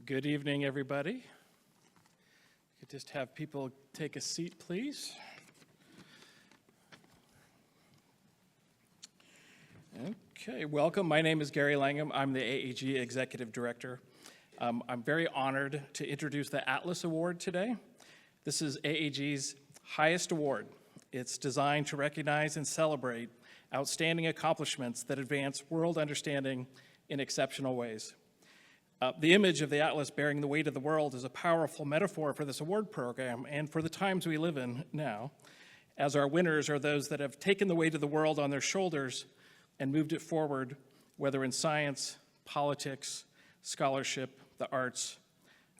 Good evening, everybody. Could just have people take a seat, please. Okay, welcome. My name is Gary Langham. I'm the AAG Executive Director. I'm very honored to introduce the Atlas Award today. This is AAG's highest award. It's designed to recognize and celebrate outstanding accomplishments that advance world understanding in exceptional ways. The image of the Atlas bearing the weight of the world is a powerful metaphor for this award program and for the times we live in now, as our winners are those that have taken the weight of the world on their shoulders and moved it forward, whether in science, politics, scholarship, the arts,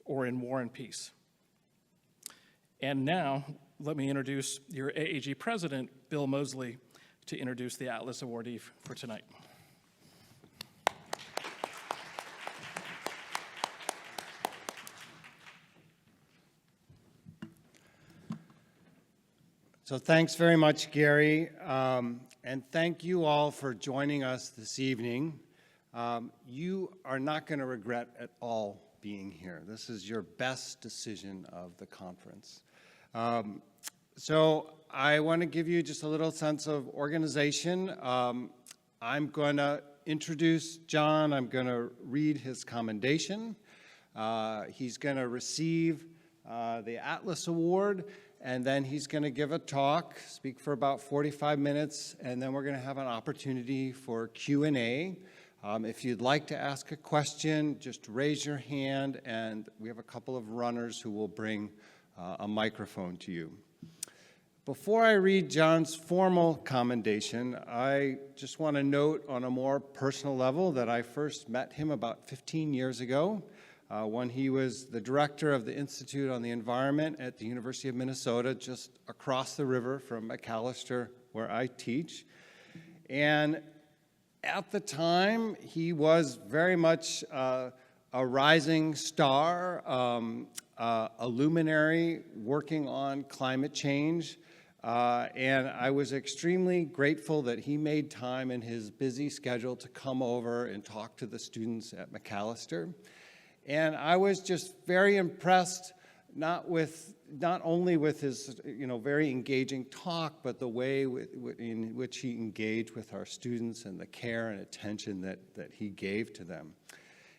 or in war and peace. And now, let me introduce your AAG President, Bill Mosley, to introduce the Atlas awardee for tonight. So thanks very much, Gary, and thank you all for joining us this evening. You are not going to regret at all being here. This is your best decision of the conference. So I want to give you just a little sense of organization. I'm going to introduce John. I'm going to read his commendation. He's going to receive the Atlas Award, and then he's going to give a talk, speak for about 45 minutes, and then we're going to have an opportunity for Q&A. If you'd like to ask a question, just raise your hand, and we have a couple of runners who will bring a microphone to you. Before I read John's formal commendation, I just want to note on a more personal level that I first met him about 15 years ago. When he was the director of the Institute on the Environment at the University of Minnesota, just across the river from McAllister, where I teach. And at the time, he was very much a rising star, a luminary working on climate change. And I was extremely grateful that he made time in his busy schedule to come over and talk to the students at McAllister. And I was just very impressed, not only with his very engaging talk, but the way in which he engaged with our students and the care and attention that he gave to them.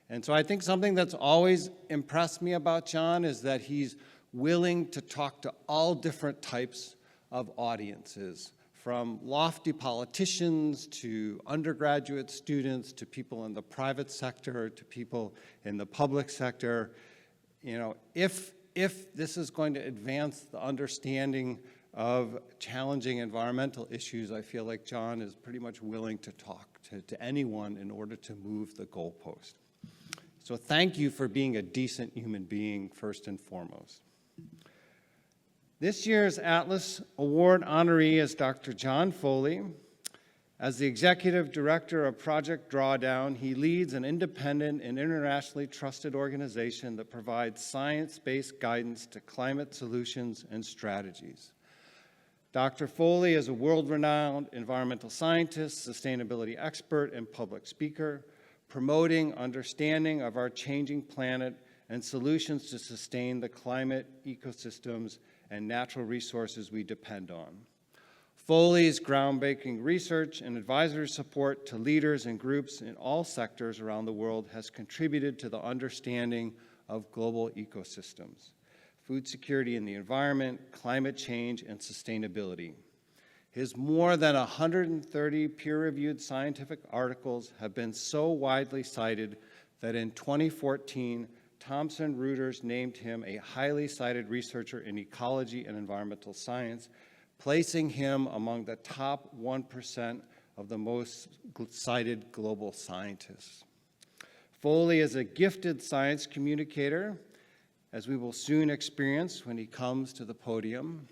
And so I think something that's always impressed me about John is that he's willing to talk to all different types of audiences, from lofty politicians to undergraduate students to people in the private sector to people in the public sector. If this is going to advance the understanding of challenging environmental issues, I feel like John is pretty much willing to talk to anyone in order to move the goalpost. So thank you for being a decent human being, first and foremost. This year's Atlas Award honoree is Dr. John Foley. As the Executive Director of Project Drawdown, he leads an independent and internationally trusted organization that provides science-based guidance to climate solutions and strategies. Dr. Foley is a world-renowned environmental scientist, sustainability expert, and public speaker, promoting understanding of our changing planet and solutions to sustain the climate, ecosystems, and natural resources we depend on. Foley's groundbreaking research and advisory support to leaders and groups in all sectors around the world has contributed to the understanding of global ecosystems, food security in the environment, climate change, and sustainability. His more than 130 peer-reviewed scientific articles have been so widely cited that in 2014, Thomson Reuters named him a highly cited researcher in ecology and environmental science, placing him among the top 1% of the most cited global scientists. Foley is a gifted science communicator, as we will soon experience when he comes to the podium.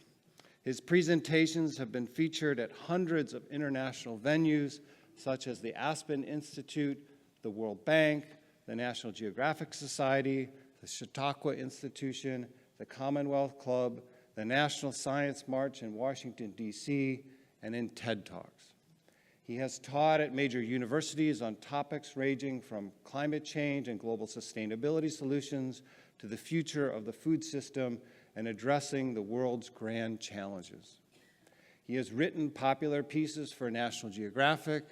His presentations have been featured at hundreds of international venues, such as the Aspen Institute, the World Bank, the National Geographic Society, the Chautauqua Institution, the Commonwealth Club, the National Science March in Washington, D.C., and in TED Talks. He has taught at major universities on topics ranging from climate change and global sustainability solutions to the future of the food system and addressing the world's grand challenges. He has written popular pieces for National Geographic,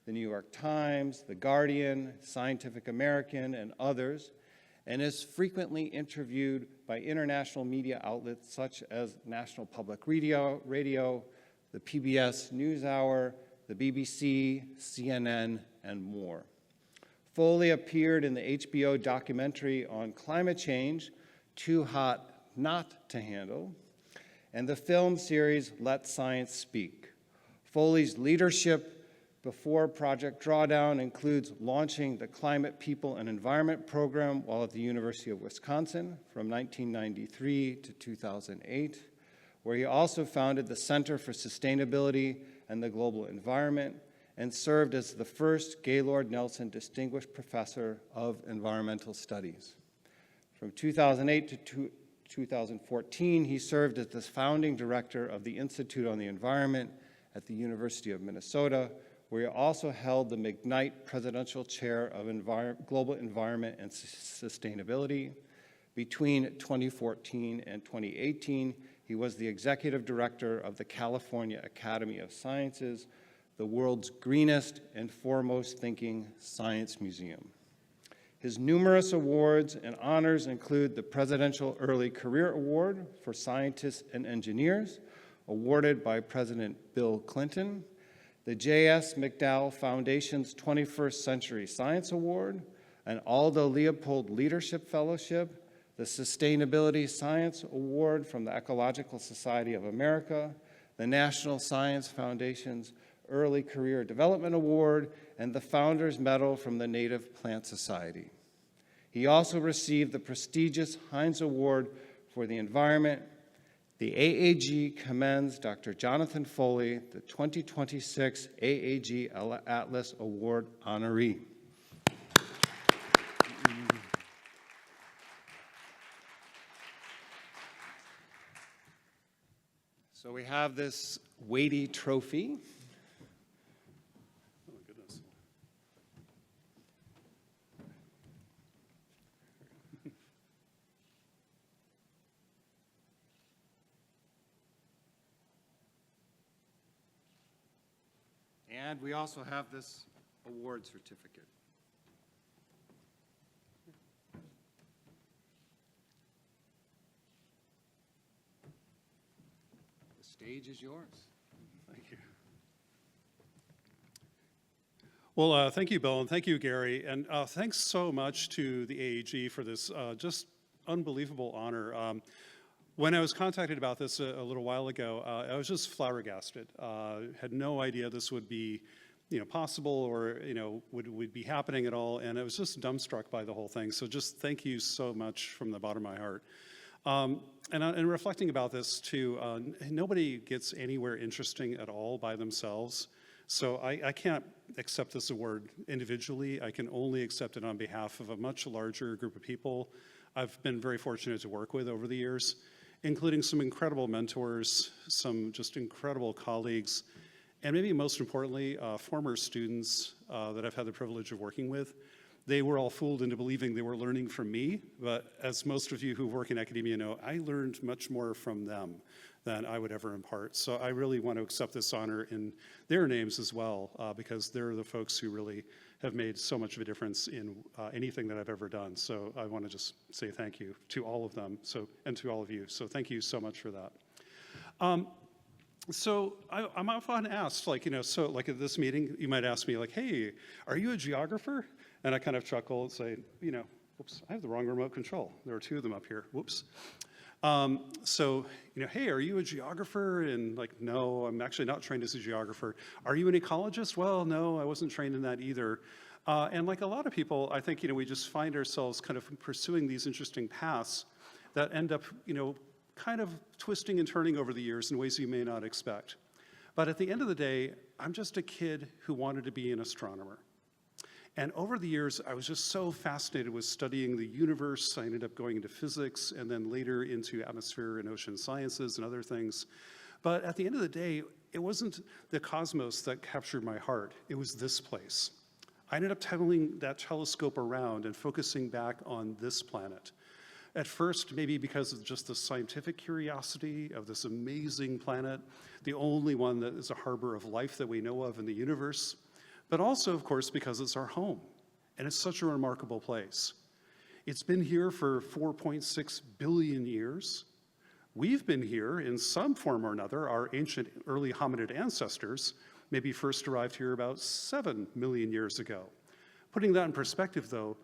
the New York Times, The Guardian, Scientific American, and others, and is frequently interviewed by international media outlets such as National Public Radio, the PBS NewsHour, the BBC, CNN, and more. Foley appeared in the HBO documentary on climate change, Too Hot Not to Handle, and the film series Let Science Speak. Foley's leadership before Project Drawdown includes launching the Climate, People, and Environment program while at the University of Wisconsin from 1993 to 2008, where he also founded the Center for Sustainability and the Global Environment and served as the first Gaylord Nelson Distinguished Professor of Environmental Studies. From 2008 to 2014, he served as the founding director of the Institute on the Environment at the University of Minnesota, where he also held the McKnight Presidential Chair of Global Environment and Sustainability. Between 2014 and 2018, he was the executive director of the California Academy of Sciences, the world's greenest and foremost thinking science museum. His numerous awards and honors include the Presidential Early Career Award for Scientists and Engineers, awarded by President Bill Clinton, the J.S. McDowell Foundation's 21st Century Science Award, an Aldo Leopold Leadership Fellowship, the Sustainability Science Award from the Ecological Society of America, the National Science Foundation's Early Career Development Award, and the Founders Medal from the Native Plant Society. He also received the prestigious Heinz Award for the Environment. The AAG commends Dr. Jonathan Foley, the 2026 AAG Atlas Award honoree. So we have this weighty trophy. Oh, my goodness. And we also have this award certificate. The stage is yours. Thank you. Well, thank you, Bill, and thank you, Gary, and thanks so much to the AAG for this just unbelievable honor. When I was contacted about this a little while ago, I was just flabbergasted. Had no idea this would be, possible or would be happening at all, and I was just dumbstruck by the whole thing. So just thank you so much from the bottom of my heart. And reflecting about this too, nobody gets anywhere interesting at all by themselves. So I can't accept this award individually. I can only accept it on behalf of a much larger group of people I've been very fortunate to work with over the years, including some incredible mentors, some just incredible colleagues, and maybe most importantly, former students that I've had the privilege of working with. They were all fooled into believing they were learning from me, but as most of you who work in academia know, I learned much more from them than I would ever impart. So I really want to accept this honor in their names as well, because they're the folks who really have made so much of a difference in anything that I've ever done. So I want to just say thank you to all of them, and to all of you. So thank you so much for that. So I'm often asked, so like at this meeting, you might ask me hey, are you a geographer? And I kind of chuckle and say, whoops, I have the wrong remote control. There are two of them up here, whoops. Hey, are you a geographer? And no, I'm actually not trained as a geographer. Are you an ecologist? Well, no, I wasn't trained in that either. And like a lot of people, I think, we just find ourselves kind of pursuing these interesting paths that end up, kind of twisting and turning over the years in ways you may not expect. But at the end of the day, I'm just a kid who wanted to be an astronomer. And over the years, I was just so fascinated with studying the universe. I ended up going into physics and then later into atmosphere and ocean sciences and other things. But at the end of the day, it wasn't the cosmos that captured my heart, it was this place. I ended up turning that telescope around and focusing back on this planet. At first, maybe because of just the scientific curiosity of this amazing planet, the only one that is a harbor of life that we know of in the universe, but also, of course, because it's our home, and it's such a remarkable place. It's been here for 4.6 billion years. We've been here in some form or another. Our ancient early hominid ancestors maybe first arrived here about 7 million years ago. Putting that in perspective, though,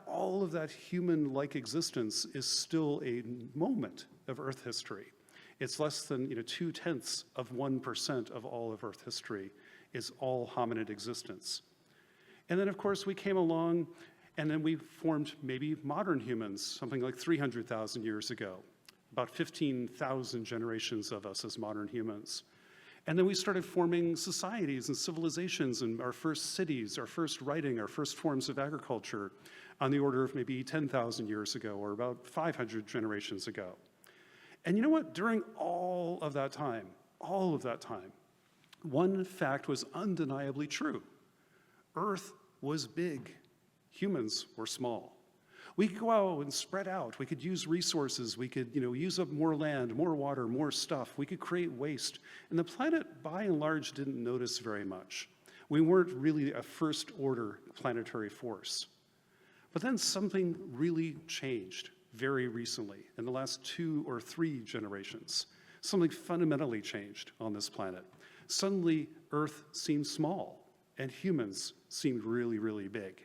all of that human-like existence is still a moment of Earth history. It's less than 0.2% of all of Earth history is all hominid existence. And then, of course, we came along, and then we formed maybe modern humans, something like 300,000 years ago, about 15,000 generations of us as modern humans. And then we started forming societies and civilizations and our first cities, our first writing, our first forms of agriculture on the order of maybe 10,000 years ago or about 500 generations ago. And you know what? During all of that time, one fact was undeniably true. Earth was big. Humans were small. We could go out and spread out. We could use resources. We could, use up more land, more water, more stuff. We could create waste. And the planet, by and large, didn't notice very much. We weren't really a first-order planetary force. But then something really changed very recently, in the last 2 or 3 generations. Something fundamentally changed on this planet. Suddenly, Earth seemed small, and humans seemed really, really big.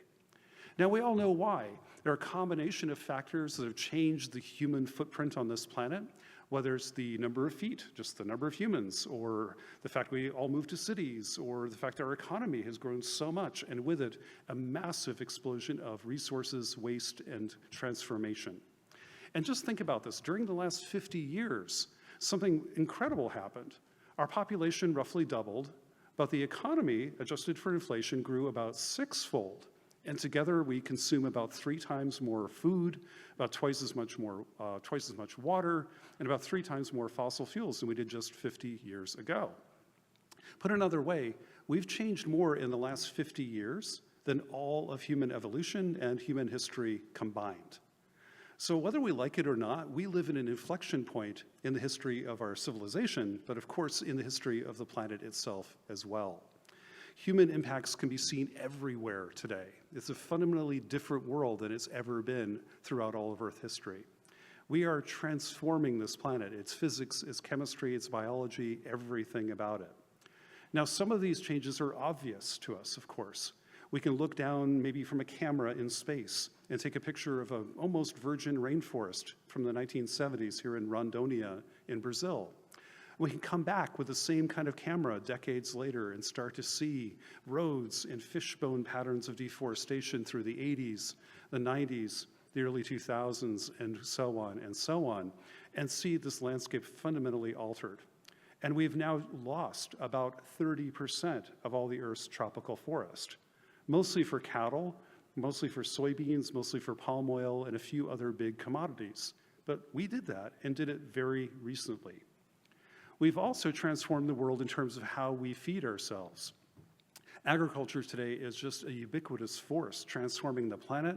Now, we all know why. There are a combination of factors that have changed the human footprint on this planet, whether it's the number of feet, just the number of humans, or the fact we all moved to cities, or the fact our economy has grown so much, and with it, a massive explosion of resources, waste, and transformation. And just think about this. During the last 50 years, something incredible happened. Our population roughly doubled, but the economy, adjusted for inflation, grew about 6-fold. And together we consume about 3 times more food, about twice as much water, and about 3 times more fossil fuels than we did just 50 years ago. Put another way, we've changed more in the last 50 years than all of human evolution and human history combined. So whether we like it or not, we live in an inflection point in the history of our civilization, but of course in the history of the planet itself as well. Human impacts can be seen everywhere today. It's a fundamentally different world than it's ever been throughout all of Earth history. We are transforming this planet, its physics, its chemistry, its biology, everything about it. Now, some of these changes are obvious to us, of course. We can look down maybe from a camera in space and take a picture of an almost virgin rainforest from the 1970s here in Rondônia in Brazil. We can come back with the same kind of camera decades later and start to see roads and fishbone patterns of deforestation through the 80s, the 90s, the early 2000s, and so on, and see this landscape fundamentally altered. And we've now lost about 30% of all the Earth's tropical forest, mostly for cattle, mostly for soybeans, mostly for palm oil, and a few other big commodities. But we did that and did it very recently. We've also transformed the world in terms of how we feed ourselves. Agriculture today is just a ubiquitous force transforming the planet.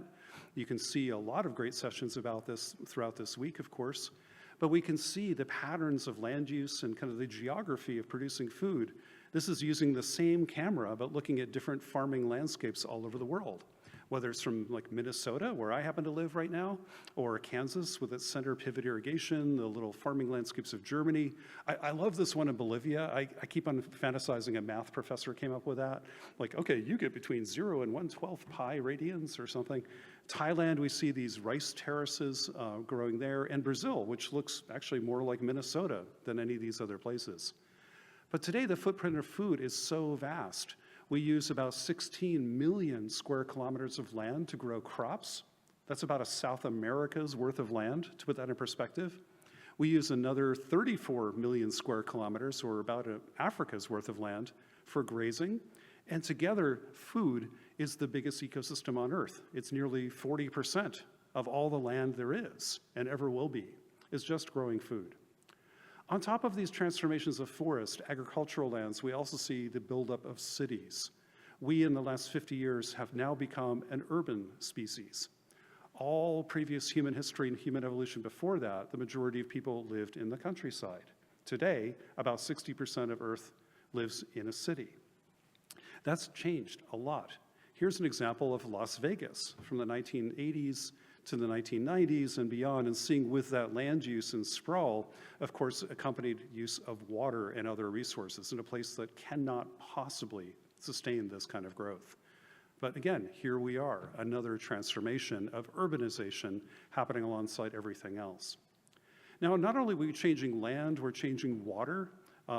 You can see a lot of great sessions about this throughout this week, of course, but we can see the patterns of land use and kind of the geography of producing food. This is using the same camera, but looking at different farming landscapes all over the world, whether it's from like Minnesota, where I happen to live right now, or Kansas with its center pivot irrigation, the little farming landscapes of Germany. I love this one in Bolivia. I keep on fantasizing a math professor came up with that. Like, okay, you get between 0 and 1/12 pi radians or something. Thailand, we see these rice terraces growing there, and Brazil, which looks actually more like Minnesota than any of these other places. But today, the footprint of food is so vast. We use about 16 million square kilometers of land to grow crops. That's about a South America's worth of land, to put that in perspective. We use another 34 million square kilometers, or about Africa's worth of land, for grazing. And together, food is the biggest ecosystem on Earth. It's nearly 40% of all the land there is, and ever will be, is just growing food. On top of these transformations of forest, agricultural lands, we also see the buildup of cities. We, in the last 50 years, have now become an urban species. All previous human history and human evolution before that, the majority of people lived in the countryside. Today, about 60% of Earth lives in a city. That's changed a lot. Here's an example of Las Vegas from the 1980s to the 1990s and beyond, and seeing with that land use and sprawl, of course, accompanied use of water and other resources in a place that cannot possibly sustain this kind of growth. But again, here we are, another transformation of urbanization happening alongside everything else. Now, not only are we changing land, we're changing water.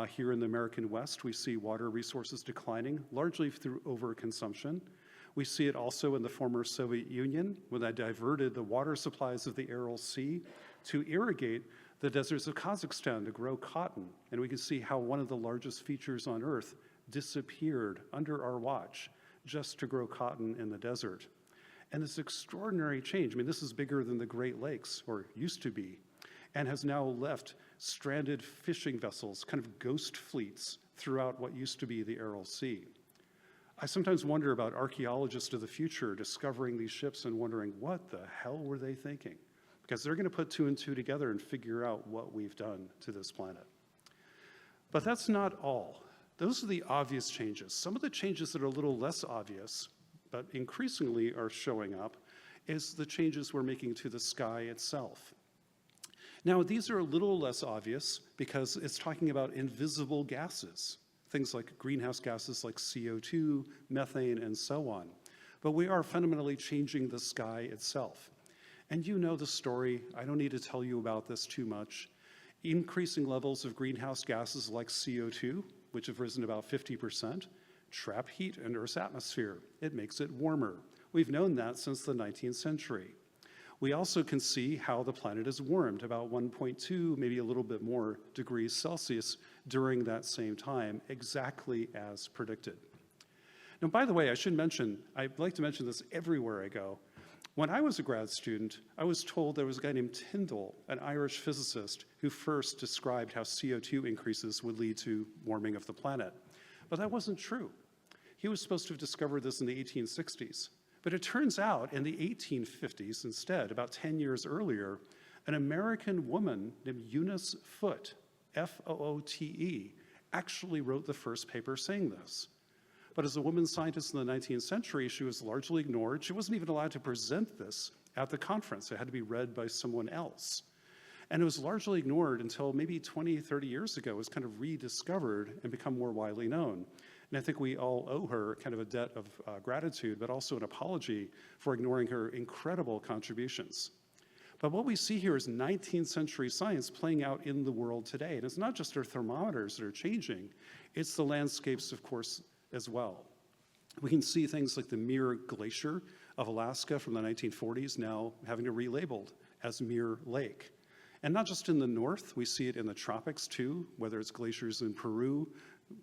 Here in the American West, we see water resources declining, largely through overconsumption. We see it also in the former Soviet Union, when they diverted the water supplies of the Aral Sea to irrigate the deserts of Kazakhstan to grow cotton. And we can see how one of the largest features on Earth disappeared under our watch just to grow cotton in the desert. And this extraordinary change, I mean, this is bigger than the Great Lakes, or used to be, and has now left stranded fishing vessels, kind of ghost fleets, throughout what used to be the Aral Sea. I sometimes wonder about archaeologists of the future discovering these ships and wondering, what the hell were they thinking? Because they're going to put two and two together and figure out what we've done to this planet. But that's not all. Those are the obvious changes. Some of the changes that are a little less obvious, but increasingly are showing up, is the changes we're making to the sky itself. Now, these are a little less obvious because it's talking about invisible gases, things like greenhouse gases like CO2, methane, and so on. But we are fundamentally changing the sky itself. And you know the story. I don't need to tell you about this too much. Increasing levels of greenhouse gases like CO2, which have risen about 50%, trap heat in Earth's atmosphere. It makes it warmer. We've known that since the 19th century. We also can see how the planet is warmed about 1.2, maybe a little bit more degrees Celsius during that same time, exactly as predicted. Now, by the way, I'd like to mention this everywhere I go. When I was a grad student, I was told there was a guy named Tyndall, an Irish physicist, who first described how CO2 increases would lead to warming of the planet. But that wasn't true. He was supposed to have discovered this in the 1860s. But it turns out in the 1850s instead, about 10 years earlier, an American woman named Eunice Foote, F-O-O-T-E, actually wrote the first paper saying this. But as a woman scientist in the 19th century, she was largely ignored. She wasn't even allowed to present this at the conference. It had to be read by someone else. And it was largely ignored until maybe 20, 30 years ago. It was kind of rediscovered and become more widely known. And I think we all owe her kind of a debt of gratitude, but also an apology for ignoring her incredible contributions. But what we see here is 19th century science playing out in the world today. And it's not just our thermometers that are changing, it's the landscapes, of course, as well. We can see things like the Muir Glacier of Alaska from the 1940s now having to be relabeled as Muir Lake. And not just in the north, we see it in the tropics too, whether it's glaciers in Peru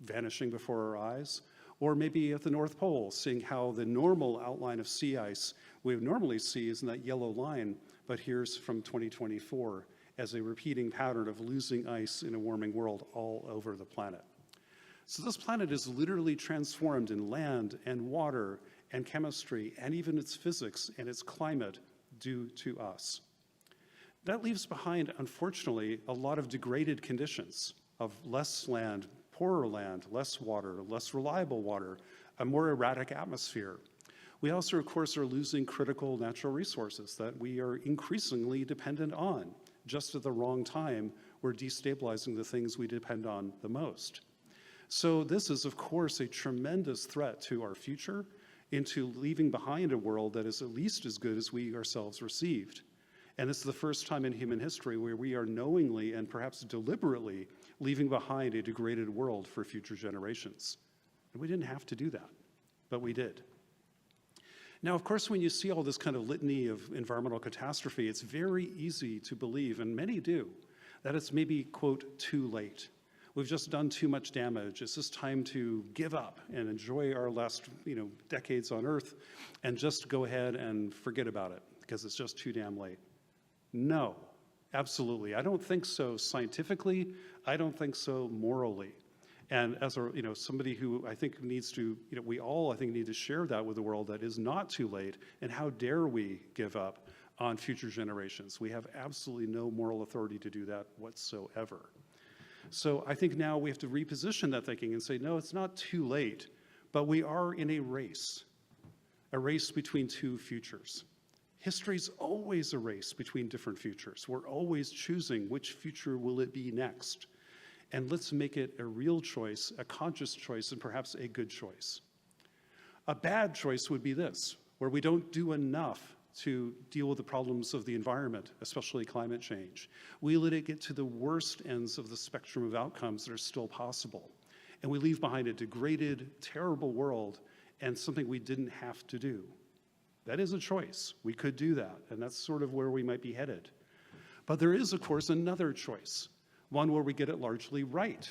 vanishing before our eyes, or maybe at the North Pole, seeing how the normal outline of sea ice we would normally see is in that yellow line, but here's from 2024 as a repeating pattern of losing ice in a warming world all over the planet. So this planet is literally transformed in land and water and chemistry and even its physics and its climate due to us. That leaves behind, unfortunately, a lot of degraded conditions of less land, poorer land, less water, less reliable water, a more erratic atmosphere. We also, of course, are losing critical natural resources that we are increasingly dependent on. Just at the wrong time, we're destabilizing the things we depend on the most. So this is, of course, a tremendous threat to our future, into leaving behind a world that is at least as good as we ourselves received. And this is the first time in human history where we are knowingly and perhaps deliberately leaving behind a degraded world for future generations. And we didn't have to do that, but we did. Now, of course, when you see all this kind of litany of environmental catastrophe, it's very easy to believe, and many do, that it's maybe, quote, too late. We've just done too much damage. It's just time to give up and enjoy our last, decades on Earth and just go ahead and forget about it because it's just too damn late. No, Absolutely. I don't think so scientifically. I don't think so morally. And as a, somebody who I think needs to, we all, I think, need to share that with the world, that is not too late, and how dare we give up on future generations. We have absolutely no moral authority to do that whatsoever. So I think now we have to reposition that thinking and say, no, it's not too late, but we are in a race between two futures. History's always a race between different futures. We're always choosing which future will it be next. And let's make it a real choice, a conscious choice, and perhaps a good choice. A bad choice would be this, where we don't do enough to deal with the problems of the environment, especially climate change. We let it get to the worst ends of the spectrum of outcomes that are still possible. And we leave behind a degraded, terrible world and something we didn't have to do. That is a choice. We could do that, and that's sort of where we might be headed. But there is, of course, another choice, one where we get it largely right,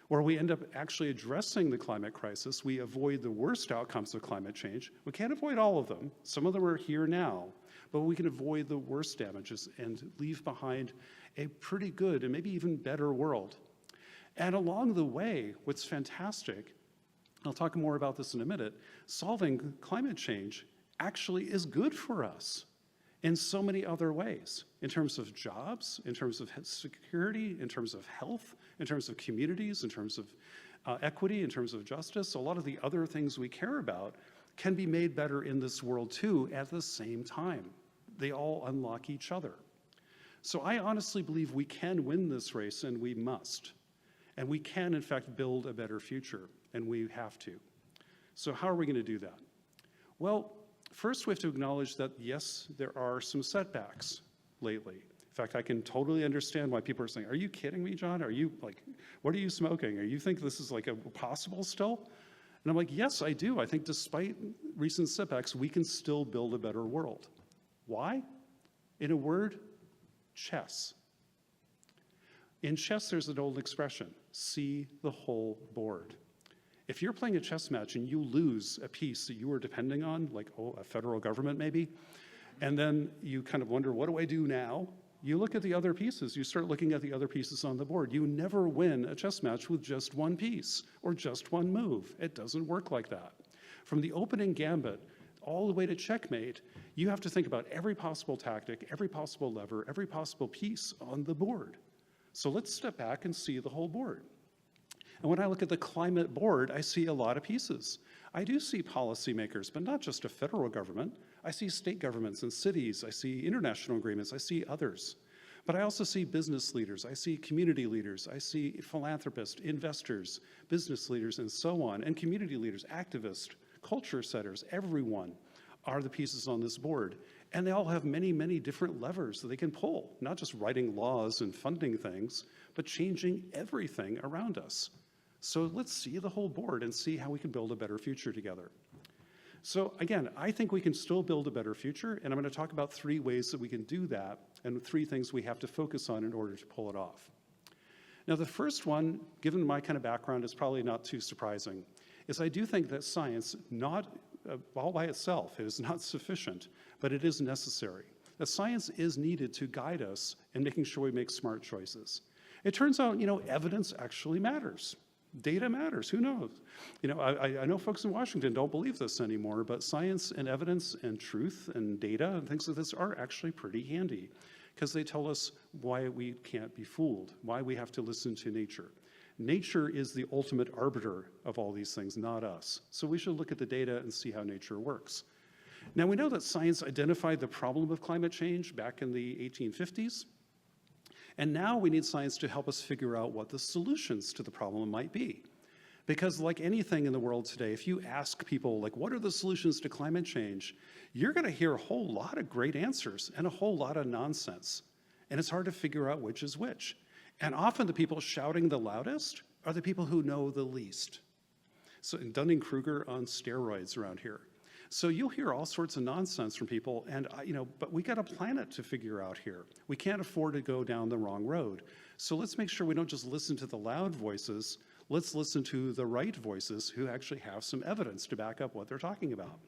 where we end up actually addressing the climate crisis. We avoid the worst outcomes of climate change. We can't avoid all of them. Some of them are here now, but we can avoid the worst damages and leave behind a pretty good and maybe even better world. And along the way, what's fantastic, I'll talk more about this in a minute, solving climate change actually is good for us in so many other ways, in terms of jobs, in terms of security, in terms of health, in terms of communities, in terms of equity, in terms of justice. A lot of the other things we care about can be made better in this world too at the same time. They all unlock each other. So I honestly believe we can win this race, and we must. And we can, in fact, build a better future, and we have to. So how are we going to do that? Well, first, we have to acknowledge that, yes, there are some setbacks lately. In fact, I can totally understand why people are saying, are you kidding me, John? Are you like, what are you smoking? Are you think this is like possible still? And I'm like, yes, I do. I think despite recent setbacks, we can still build a better world. Why? In a word, chess. In chess, there's an old expression, see the whole board. If you're playing a chess match and you lose a piece that you were depending on, like, a federal government maybe, and then you kind of wonder, what do I do now? You look at the other pieces. You start looking at the other pieces on the board. You never win a chess match with just one piece or just one move. It doesn't work like that. From the opening gambit all the way to checkmate, you have to think about every possible tactic, every possible lever, every possible piece on the board. So let's step back and see the whole board. And when I look at the climate board, I see a lot of pieces. I do see policymakers, but not just a federal government. I see state governments and cities. I see international agreements. I see others. But I also see business leaders. I see community leaders. I see philanthropists, investors, business leaders, and so on, and community leaders, activists, culture setters. Everyone are the pieces on this board. And they all have many, many different levers that they can pull, not just writing laws and funding things, but changing everything around us. So let's see the whole board and see how we can build a better future together. So again, I think we can still build a better future, and I'm going to talk about 3 ways that we can do that, and 3 things we have to focus on in order to pull it off. Now, the first one, given my kind of background, is probably not too surprising, is I do think that science, not all by itself, is not sufficient, but it is necessary. That science is needed to guide us in making sure we make smart choices. It turns out, evidence actually matters. Data matters, who knows? I know folks in Washington don't believe this anymore, but science and evidence and truth and data and things like this are actually pretty handy because they tell us why we can't be fooled, why we have to listen to nature. Nature is the ultimate arbiter of all these things, not us. So we should look at the data and see how nature works. Now, we know that science identified the problem of climate change back in the 1850s. And now we need science to help us figure out what the solutions to the problem might be. Because like anything in the world today, if you ask people, like, what are the solutions to climate change? You're going to hear a whole lot of great answers and a whole lot of nonsense. And it's hard to figure out which is which. And often the people shouting the loudest are the people who know the least. So Dunning-Kruger on steroids around here. So you'll hear all sorts of nonsense from people, and but we got a planet to figure out here. We can't afford to go down the wrong road. So let's make sure we don't just listen to the loud voices. Let's listen to the right voices who actually have some evidence to back up what they're talking about.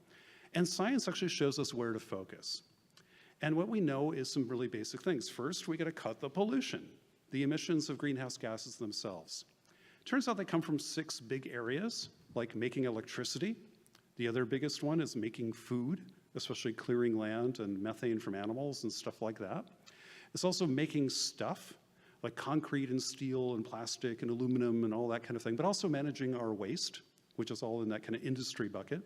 And science actually shows us where to focus. And what we know is some really basic things. First, we got to cut the pollution, the emissions of greenhouse gases themselves. Turns out they come from 6 big areas, like making electricity. The other biggest one is making food, especially clearing land and methane from animals and stuff like that. It's also making stuff, like concrete and steel and plastic and aluminum and all that kind of thing, but also managing our waste, which is all in that kind of industry bucket.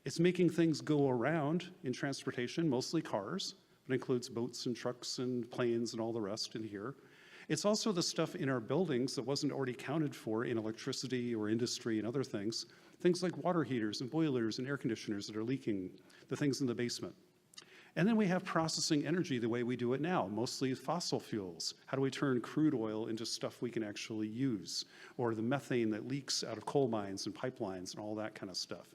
It's making things go around in transportation, mostly cars, but includes boats and trucks and planes and all the rest in here. It's also the stuff in our buildings that wasn't already counted for in electricity or industry and other things like water heaters and boilers and air conditioners that are leaking, the things in the basement. And then we have processing energy the way we do it now, mostly fossil fuels. How do we turn crude oil into stuff we can actually use? Or the methane that leaks out of coal mines and pipelines and all that kind of stuff.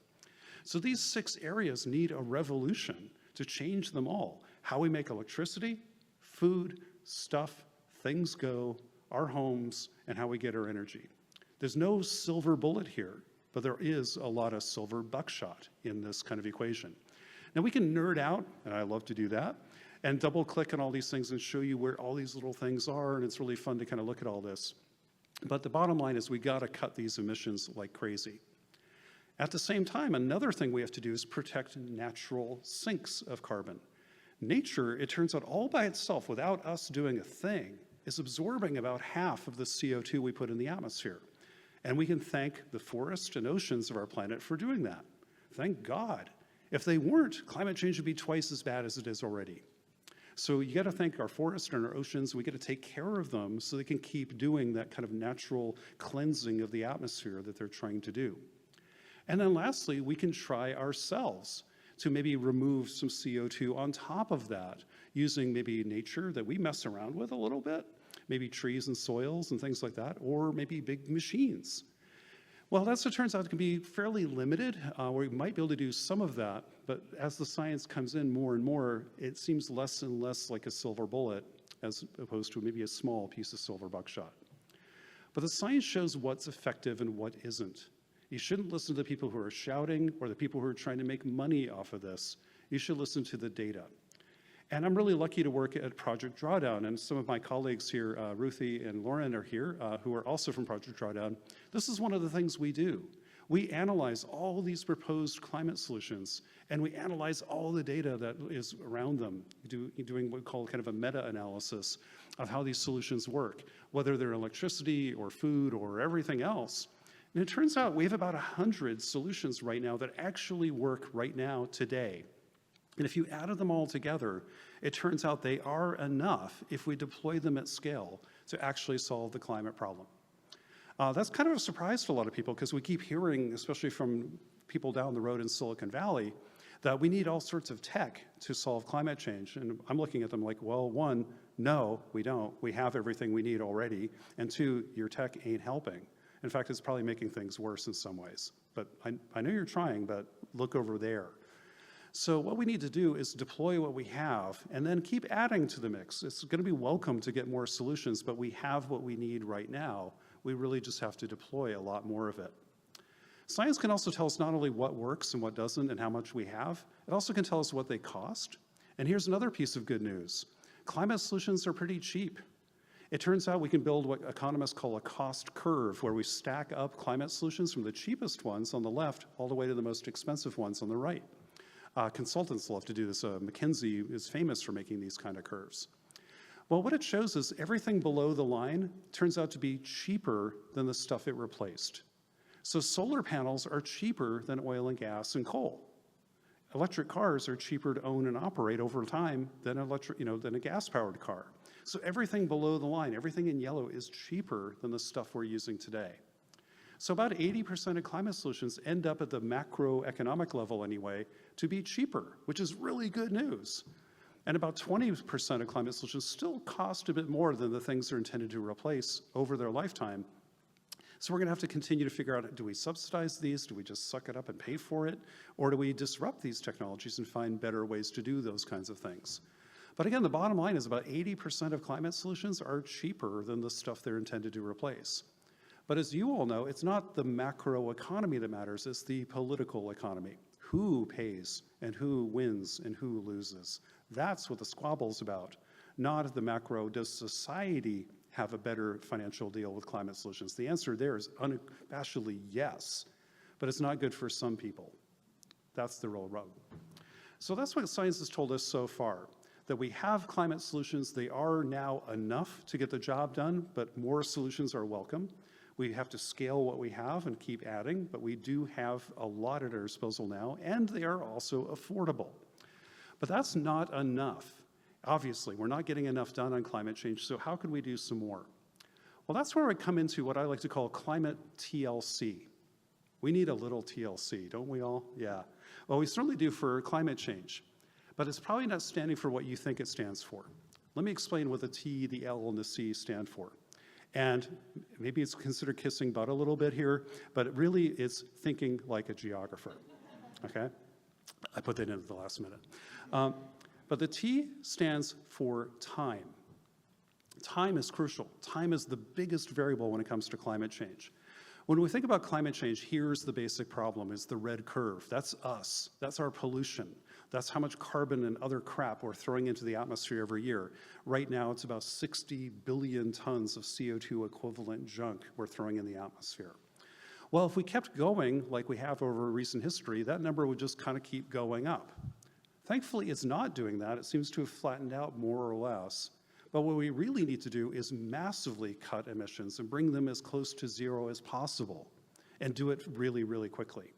So these 6 areas need a revolution to change them all. How we make electricity, food, stuff, things go, our homes, and how we get our energy. There's no silver bullet here, but there is a lot of silver buckshot in this kind of equation. Now we can nerd out, and I love to do that, and double click on all these things and show you where all these little things are, and it's really fun to kind of look at all this. But the bottom line is we gotta cut these emissions like crazy. At the same time, another thing we have to do is protect natural sinks of carbon. Nature, it turns out all by itself, without us doing a thing, is absorbing about half of the CO2 we put in the atmosphere. And we can thank the forests and oceans of our planet for doing that. Thank God. If they weren't, climate change would be twice as bad as it is already. So you gotta thank our forests and our oceans. We gotta take care of them so they can keep doing that kind of natural cleansing of the atmosphere that they're trying to do. And then lastly, we can try ourselves to maybe remove some CO2 on top of that, using maybe nature that we mess around with a little bit, maybe trees and soils and things like that, or maybe big machines. Well, as it turns out, it can be fairly limited. We might be able to do some of that, but as the science comes in more and more, it seems less and less like a silver bullet as opposed to maybe a small piece of silver buckshot. But the science shows what's effective and what isn't. You shouldn't listen to the people who are shouting or the people who are trying to make money off of this. You should listen to the data. And I'm really lucky to work at Project Drawdown, and some of my colleagues here, Ruthie and Lauren are here, who are also from Project Drawdown. This is one of the things we do. We analyze all these proposed climate solutions, and we analyze all the data that is around them, doing what we call kind of a meta-analysis of how these solutions work, whether they're electricity or food or everything else. And it turns out we have about 100 solutions right now that actually work right now today. And if you added them all together, it turns out they are enough if we deploy them at scale to actually solve the climate problem. That's kind of a surprise to a lot of people because we keep hearing, especially from people down the road in Silicon Valley, that we need all sorts of tech to solve climate change. And I'm looking at them like, well, one, no, we don't. We have everything we need already. And two, your tech ain't helping. In fact, it's probably making things worse in some ways. But I know you're trying, but look over there. So what we need to do is deploy what we have and then keep adding to the mix. It's going to be welcome to get more solutions, but we have what we need right now. We really just have to deploy a lot more of it. Science can also tell us not only what works and what doesn't and how much we have, it also can tell us what they cost. And here's another piece of good news. Climate solutions are pretty cheap. It turns out we can build what economists call a cost curve, where we stack up climate solutions from the cheapest ones on the left all the way to the most expensive ones on the right. Consultants love to do this. McKinsey is famous for making these kind of curves. Well, what it shows is everything below the line turns out to be cheaper than the stuff it replaced. So solar panels are cheaper than oil and gas and coal. Electric cars are cheaper to own and operate over time than a gas-powered car. So everything below the line, everything in yellow, is cheaper than the stuff we're using today. So about 80% of climate solutions end up at the macroeconomic level anyway to be cheaper, which is really good news. And about 20% of climate solutions still cost a bit more than the things they're intended to replace over their lifetime. So we're gonna have to continue to figure out, do we subsidize these? Do we just suck it up and pay for it? Or do we disrupt these technologies and find better ways to do those kinds of things? But again, the bottom line is about 80% of climate solutions are cheaper than the stuff they're intended to replace. But as you all know, it's not the macro economy that matters, it's the political economy. Who pays and who wins and who loses? That's what the squabble's about, not at the macro, does society have a better financial deal with climate solutions? The answer there is unabashedly yes, but it's not good for some people. That's the real rub. So that's what science has told us so far, that we have climate solutions. They are now enough to get the job done, but more solutions are welcome. We have to scale what we have and keep adding, but we do have a lot at our disposal now, and they are also affordable. But that's not enough. Obviously, we're not getting enough done on climate change, so how can we do some more? Well, that's where I come into what I like to call climate TLC. We need a little TLC, don't we all? Yeah. Well, we certainly do for climate change, but it's probably not standing for what you think it stands for. Let me explain what the T, the L, and the C stand for. And maybe it's considered kissing butt a little bit here, but really it's thinking like a geographer, okay? I put that in at the last minute. But the T stands for time. Time is crucial. Time is the biggest variable when it comes to climate change. When we think about climate change, here's the basic problem, is the red curve. That's us. That's our pollution. That's how much carbon and other crap we're throwing into the atmosphere every year. Right now, it's about 60 billion tons of CO2 equivalent junk we're throwing in the atmosphere. Well, if we kept going like we have over recent history, that number would just kind of keep going up. Thankfully, it's not doing that. It seems to have flattened out more or less. But what we really need to do is massively cut emissions and bring them as close to zero as possible, and do it really, really quickly.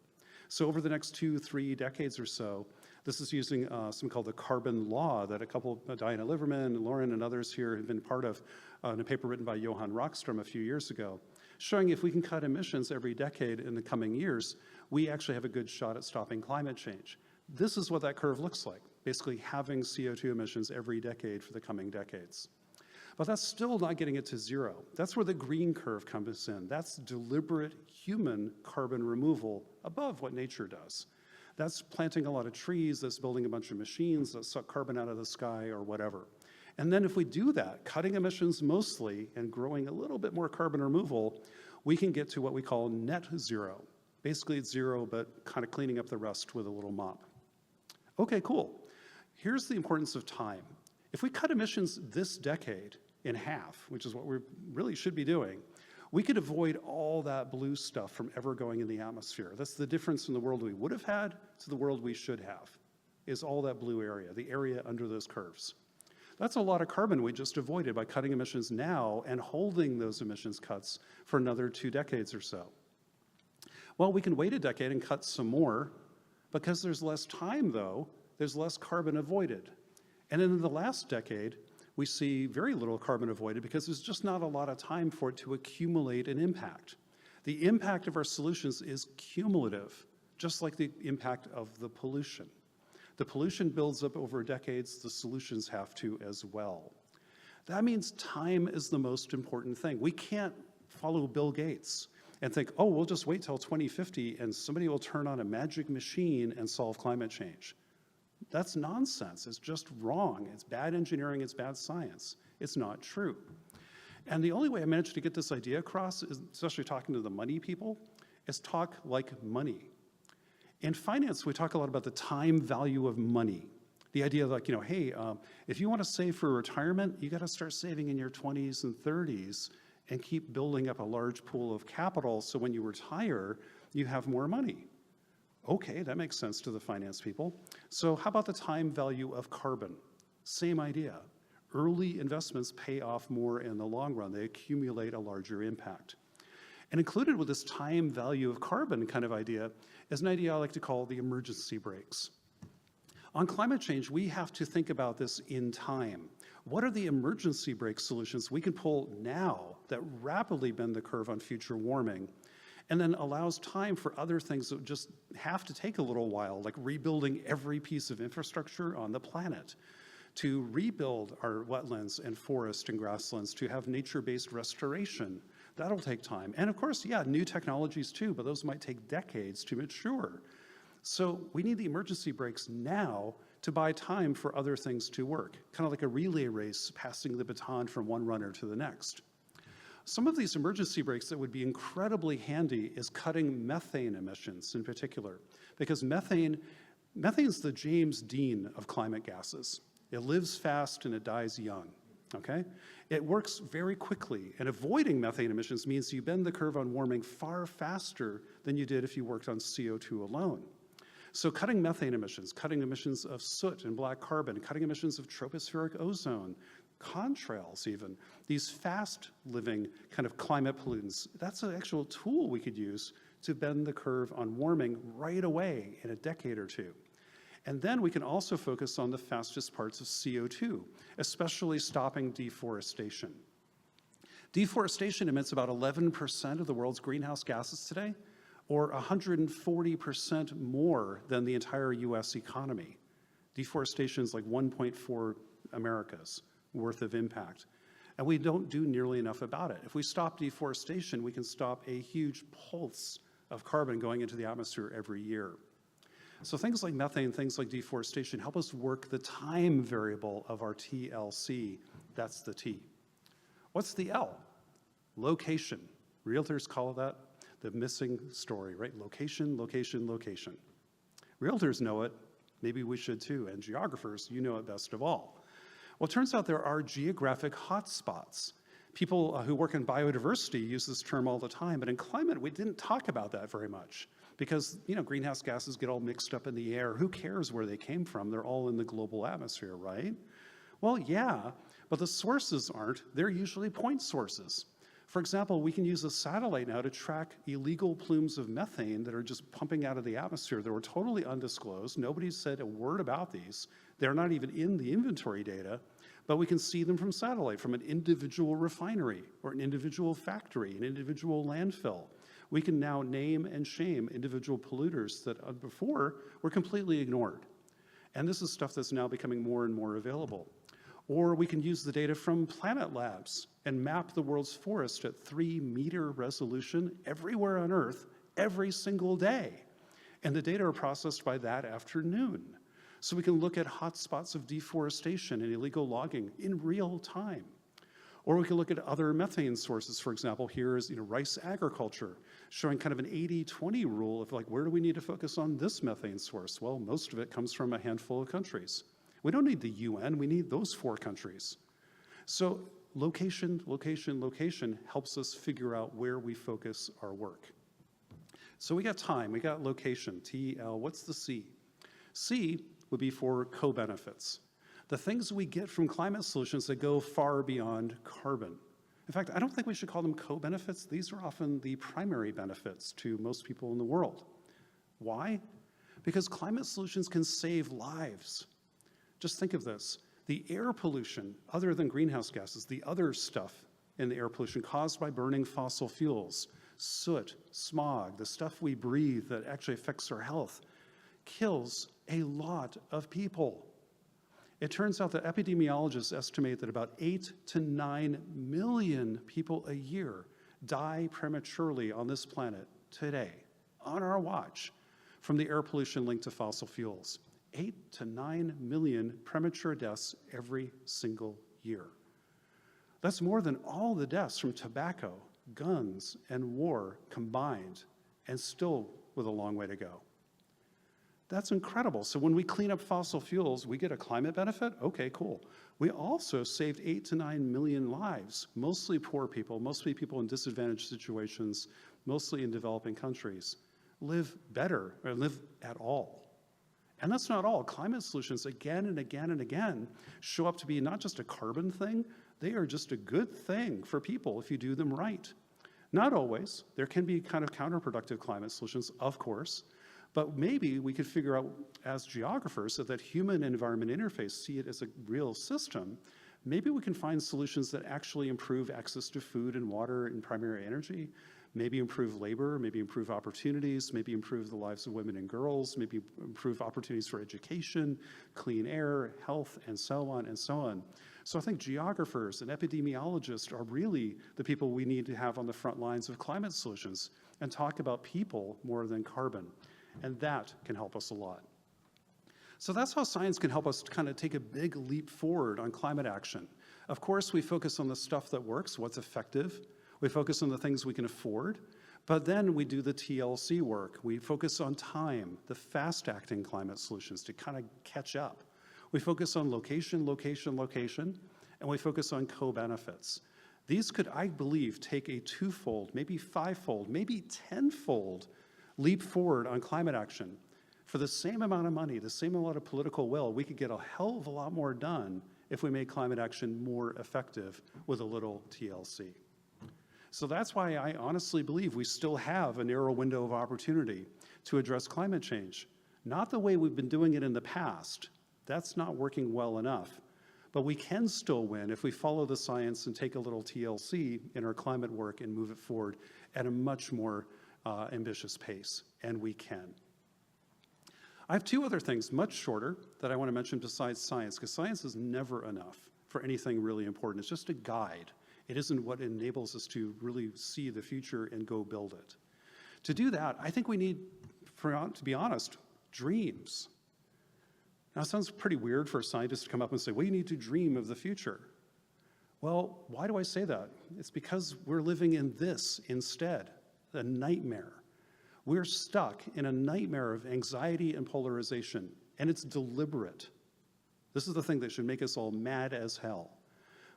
So over the next 2-3 decades or so, this is using something called the carbon law that a couple, Diana Liverman, Lauren, and others here have been part of in a paper written by Johan Rockström a few years ago, showing if we can cut emissions every decade in the coming years, we actually have a good shot at stopping climate change. This is what that curve looks like, basically having CO2 emissions every decade for the coming decades. But that's still not getting it to zero. That's where the green curve comes in. That's deliberate human carbon removal above what nature does. That's planting a lot of trees, that's building a bunch of machines that suck carbon out of the sky or whatever. And then if we do that, cutting emissions mostly and growing a little bit more carbon removal, we can get to what we call net zero. Basically it's zero, but kind of cleaning up the rust with a little mop. Okay, cool. Here's the importance of time. If we cut emissions this decade in half, which is what we really should be doing, we could avoid all that blue stuff from ever going in the atmosphere. That's the difference in the world we would have had to the world we should have, is all that blue area, the area under those curves. That's a lot of carbon we just avoided by cutting emissions now and holding those emissions cuts for another 2 decades or so. Well, we can wait a decade and cut some more. Because there's less time, though, there's less carbon avoided. And in the last decade, we see very little carbon avoided because there's just not a lot of time for it to accumulate an impact. The impact of our solutions is cumulative, just like the impact of the pollution. The pollution builds up over decades, the solutions have to as well. That means time is the most important thing. We can't follow Bill Gates and think, oh, we'll just wait till 2050 and somebody will turn on a magic machine and solve climate change. That's nonsense. It's just wrong. It's bad engineering. It's bad science. It's not true. And the only way I managed to get this idea across, is, especially talking to the money people, is talk like money. In finance, we talk a lot about the time value of money. The idea like, you know, hey, if you want to save for retirement, you got to start saving in your 20s and 30s and keep building up a large pool of capital so when you retire, you have more money. Okay, that makes sense to the finance people. So how about the time value of carbon? Same idea. Early investments pay off more in the long run. They accumulate a larger impact. And included with this time value of carbon kind of idea is an idea I like to call the emergency brakes. On climate change, we have to think about this in time. What are the emergency brake solutions we can pull now that rapidly bend the curve on future warming, and then allows time for other things that just have to take a little while, like rebuilding every piece of infrastructure on the planet, to rebuild our wetlands and forest and grasslands, to have nature-based restoration. That'll take time. And of course, yeah, new technologies too, but those might take decades to mature. So we need the emergency brakes now to buy time for other things to work, kind of like a relay race passing the baton from one runner to the next. Some of these emergency brakes that would be incredibly handy is cutting methane emissions in particular, because methane is the James Dean of climate gases. It lives fast and it dies young, okay? It works very quickly, and avoiding methane emissions means you bend the curve on warming far faster than you did if you worked on CO2 alone. So cutting methane emissions, cutting emissions of soot and black carbon, cutting emissions of tropospheric ozone, contrails even, these fast-living kind of climate pollutants, that's an actual tool we could use to bend the curve on warming right away in a decade or two. And then we can also focus on the fastest parts of CO2, especially stopping deforestation. Deforestation emits about 11% of the world's greenhouse gases today, or 140% more than the entire US economy. Deforestation is like 1.4 Americas worth of impact. And we don't do nearly enough about it. If we stop deforestation, we can stop a huge pulse of carbon going into the atmosphere every year. So things like methane, things like deforestation help us work the time variable of our TLC. That's the T. What's the L? Location. Realtors call that the missing story, right? Location, location, location. Realtors know it. Maybe we should too. And geographers, you know it best of all. Well, it turns out there are geographic hotspots. People who work in biodiversity use this term all the time, but in climate, we didn't talk about that very much because, you know, greenhouse gases get all mixed up in the air. Who cares where they came from? They're all in the global atmosphere, right? Well, yeah, but the sources aren't. They're usually point sources. For example, we can use a satellite now to track illegal plumes of methane that are just pumping out of the atmosphere that were totally undisclosed. Nobody said a word about these. They're not even in the inventory data, but we can see them from satellite, from an individual refinery or an individual factory, an individual landfill. We can now name and shame individual polluters that before were completely ignored. And this is stuff that's now becoming more and more available. Or we can use the data from Planet Labs and map the world's forest at 3-meter resolution everywhere on Earth every single day. And the data are processed by that afternoon. So we can look at hotspots of deforestation and illegal logging in real time. Or we can look at other methane sources. For example, here is rice agriculture, showing kind of an 80-20 rule of like, where do we need to focus on this methane source? Well, most of it comes from a handful of countries. We don't need the UN, we need those 4 countries. So location, location, location helps us figure out where we focus our work. So we got time, we got location, TL, what's the C? C would be for co-benefits. The things we get from climate solutions that go far beyond carbon. In fact, I don't think we should call them co-benefits. These are often the primary benefits to most people in the world. Why? Because climate solutions can save lives. Just think of this. The air pollution, other than greenhouse gases, the other stuff in the air pollution caused by burning fossil fuels, soot, smog, the stuff we breathe that actually affects our health, kills a lot of people. It turns out that epidemiologists estimate that about 8 to 9 million people a year die prematurely on this planet today, on our watch, from the air pollution linked to fossil fuels. 8 to 9 million premature deaths every single year. That's more than all the deaths from tobacco, guns, and war combined, and still with a long way to go. That's incredible. So when we clean up fossil fuels, we get a climate benefit? Okay, cool. We also saved 8 to 9 million lives, mostly poor people, mostly people in disadvantaged situations, mostly in developing countries, live better, or live at all. And that's not all. Climate solutions, again and again and again, show up to be not just a carbon thing, they are just a good thing for people if you do them right. Not always. There can be kind of counterproductive climate solutions, of course, but maybe we could figure out as geographers that human-environment interface, see it as a real system, maybe we can find solutions that actually improve access to food and water and primary energy, maybe improve labor, maybe improve opportunities, maybe improve the lives of women and girls, maybe improve opportunities for education, clean air, health, and so on and so on. So I think geographers and epidemiologists are really the people we need to have on the front lines of climate solutions and talk about people more than carbon. And that can help us a lot. So that's how science can help us kind of take a big leap forward on climate action. Of course, we focus on the stuff that works, what's effective. We focus on the things we can afford. But then we do the TLC work. We focus on time, the fast-acting climate solutions to kind of catch up. We focus on location, location, location, and we focus on co-benefits. These could, I believe, take a twofold, maybe fivefold, maybe tenfold leap forward on climate action. For the same amount of money, the same amount of political will, we could get a hell of a lot more done if we made climate action more effective with a little TLC. So that's why I honestly believe we still have a narrow window of opportunity to address climate change. Not the way we've been doing it in the past. That's not working well enough. But we can still win if we follow the science and take a little TLC in our climate work and move it forward at a much more ambitious pace, and we can. I have two other things, much shorter, that I want to mention besides science, because science is never enough for anything really important. It's just a guide. It isn't what enables us to really see the future and go build it. To do that, I think we need, to be honest, dreams. Now, it sounds pretty weird for a scientist to come up and say, well, you need to dream of the future. Well, why do I say that? It's because we're living in this instead, a nightmare. We're stuck in a nightmare of anxiety and polarization, and it's deliberate. This is the thing that should make us all mad as hell.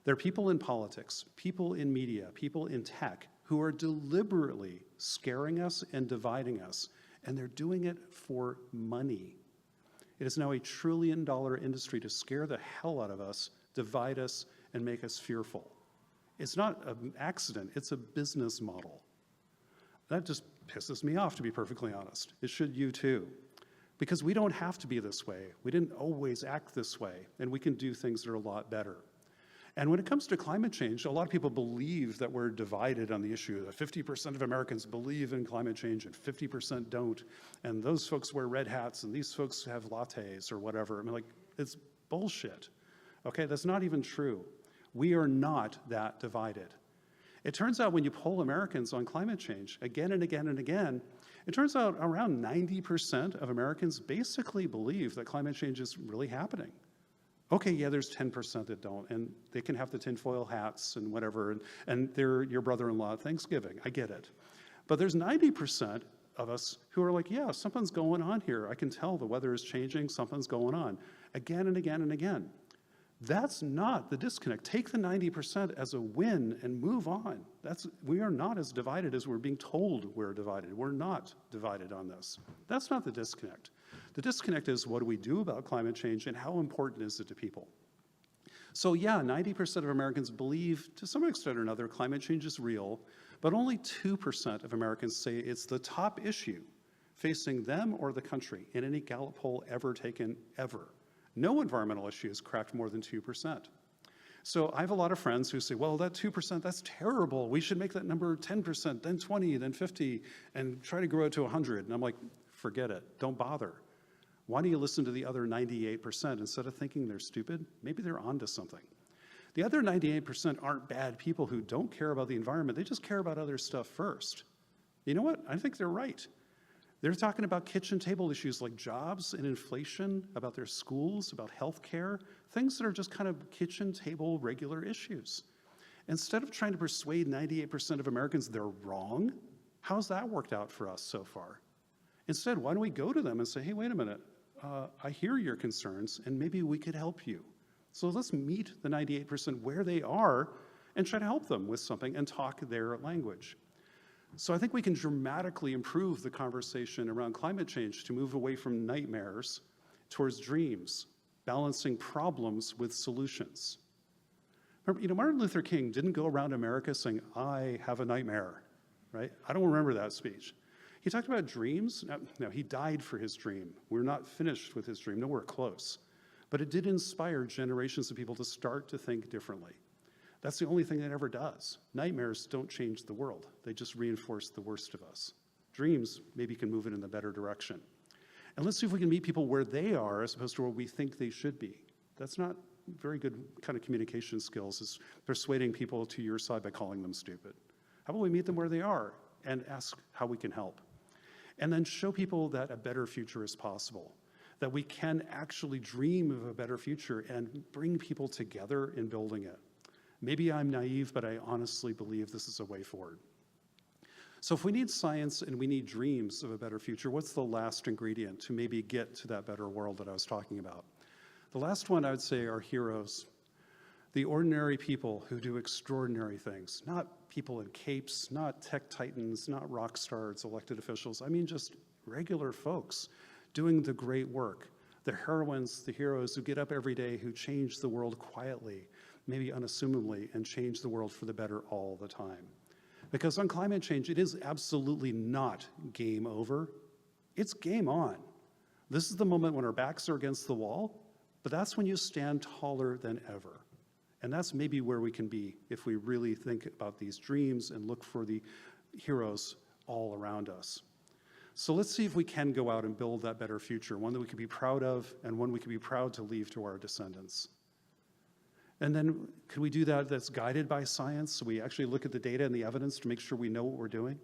There are people in politics, people in media, people in tech who are deliberately scaring us and dividing us, and they're doing it for money. It is now a $1 trillion industry to scare the hell out of us, divide us, and make us fearful. It's not an accident, it's a business model. That just pisses me off, to be perfectly honest. It should you too. Because we don't have to be this way. We didn't always act this way, and we can do things that are a lot better. And when it comes to climate change, a lot of people believe that we're divided on the issue, that 50% of Americans believe in climate change and 50% don't, and those folks wear red hats and these folks have lattes or whatever. I mean, like, it's bullshit. Okay, that's not even true. We are not that divided. It turns out when you poll Americans on climate change again and again and again, it turns out around 90% of Americans basically believe that climate change is really happening. Okay, yeah, there's 10% that don't, and they can have the tinfoil hats and whatever, and they're your brother-in-law at Thanksgiving. I get it. But there's 90% of us who are like, yeah, something's going on here. I can tell the weather is changing, something's going on. Again and again and again. That's not the disconnect. Take the 90% as a win and move on. We are not as divided as we're being told we're divided. We're not divided on this. That's not the disconnect. The disconnect is, what do we do about climate change and how important is it to people? So yeah, 90% of Americans believe to some extent or another climate change is real, but only 2% of Americans say it's the top issue facing them or the country in any Gallup poll ever taken ever. No environmental issue has cracked more than 2%. So I have a lot of friends who say, well, that 2%, that's terrible. We should make that number 10%, then 20, then 50, and try to grow it to 100. And I'm like, forget it, don't bother. Why don't you listen to the other 98% instead of thinking they're stupid? Maybe they're onto something. The other 98% aren't bad people who don't care about the environment. They just care about other stuff first. You know what? I think they're right. They're talking about kitchen table issues like jobs and inflation, about their schools, about health care, things that are just kind of kitchen table regular issues. Instead of trying to persuade 98% of Americans they're wrong, how's that worked out for us so far? Instead, why don't we go to them and say, hey, wait a minute, I hear your concerns and maybe we could help you. So let's meet the 98% where they are and try to help them with something and talk their language. So I think we can dramatically improve the conversation around climate change to move away from nightmares towards dreams, balancing problems with solutions. Remember, Martin Luther King didn't go around America saying, I have a nightmare, right? I don't remember that speech. He talked about dreams. No, he died for his dream. We're not finished with his dream, nowhere close. But it did inspire generations of people to start to think differently. That's the only thing that ever does. Nightmares don't change the world. They just reinforce the worst of us. Dreams maybe can move it in the better direction. And let's see if we can meet people where they are as opposed to where we think they should be. That's not very good kind of communication skills, is persuading people to your side by calling them stupid. How about we meet them where they are and ask how we can help? And then show people that a better future is possible, that we can actually dream of a better future and bring people together in building it. Maybe I'm naive, but I honestly believe this is a way forward. So if we need science and we need dreams of a better future, what's the last ingredient to maybe get to that better world that I was talking about? The last one I would say are heroes. The ordinary people who do extraordinary things, not people in capes, not tech titans, not rock stars, elected officials. I mean, just regular folks doing the great work. The heroines, the heroes who get up every day, who change the world quietly, maybe unassumingly, and change the world for the better all the time. Because on climate change, it is absolutely not game over. It's game on. This is the moment when our backs are against the wall, but that's when you stand taller than ever. And that's maybe where we can be if we really think about these dreams and look for the heroes all around us. So let's see if we can go out and build that better future, one that we can be proud of and one we can be proud to leave to our descendants. And then can we do that that's guided by science? So we actually look at the data and the evidence to make sure we know what we're doing?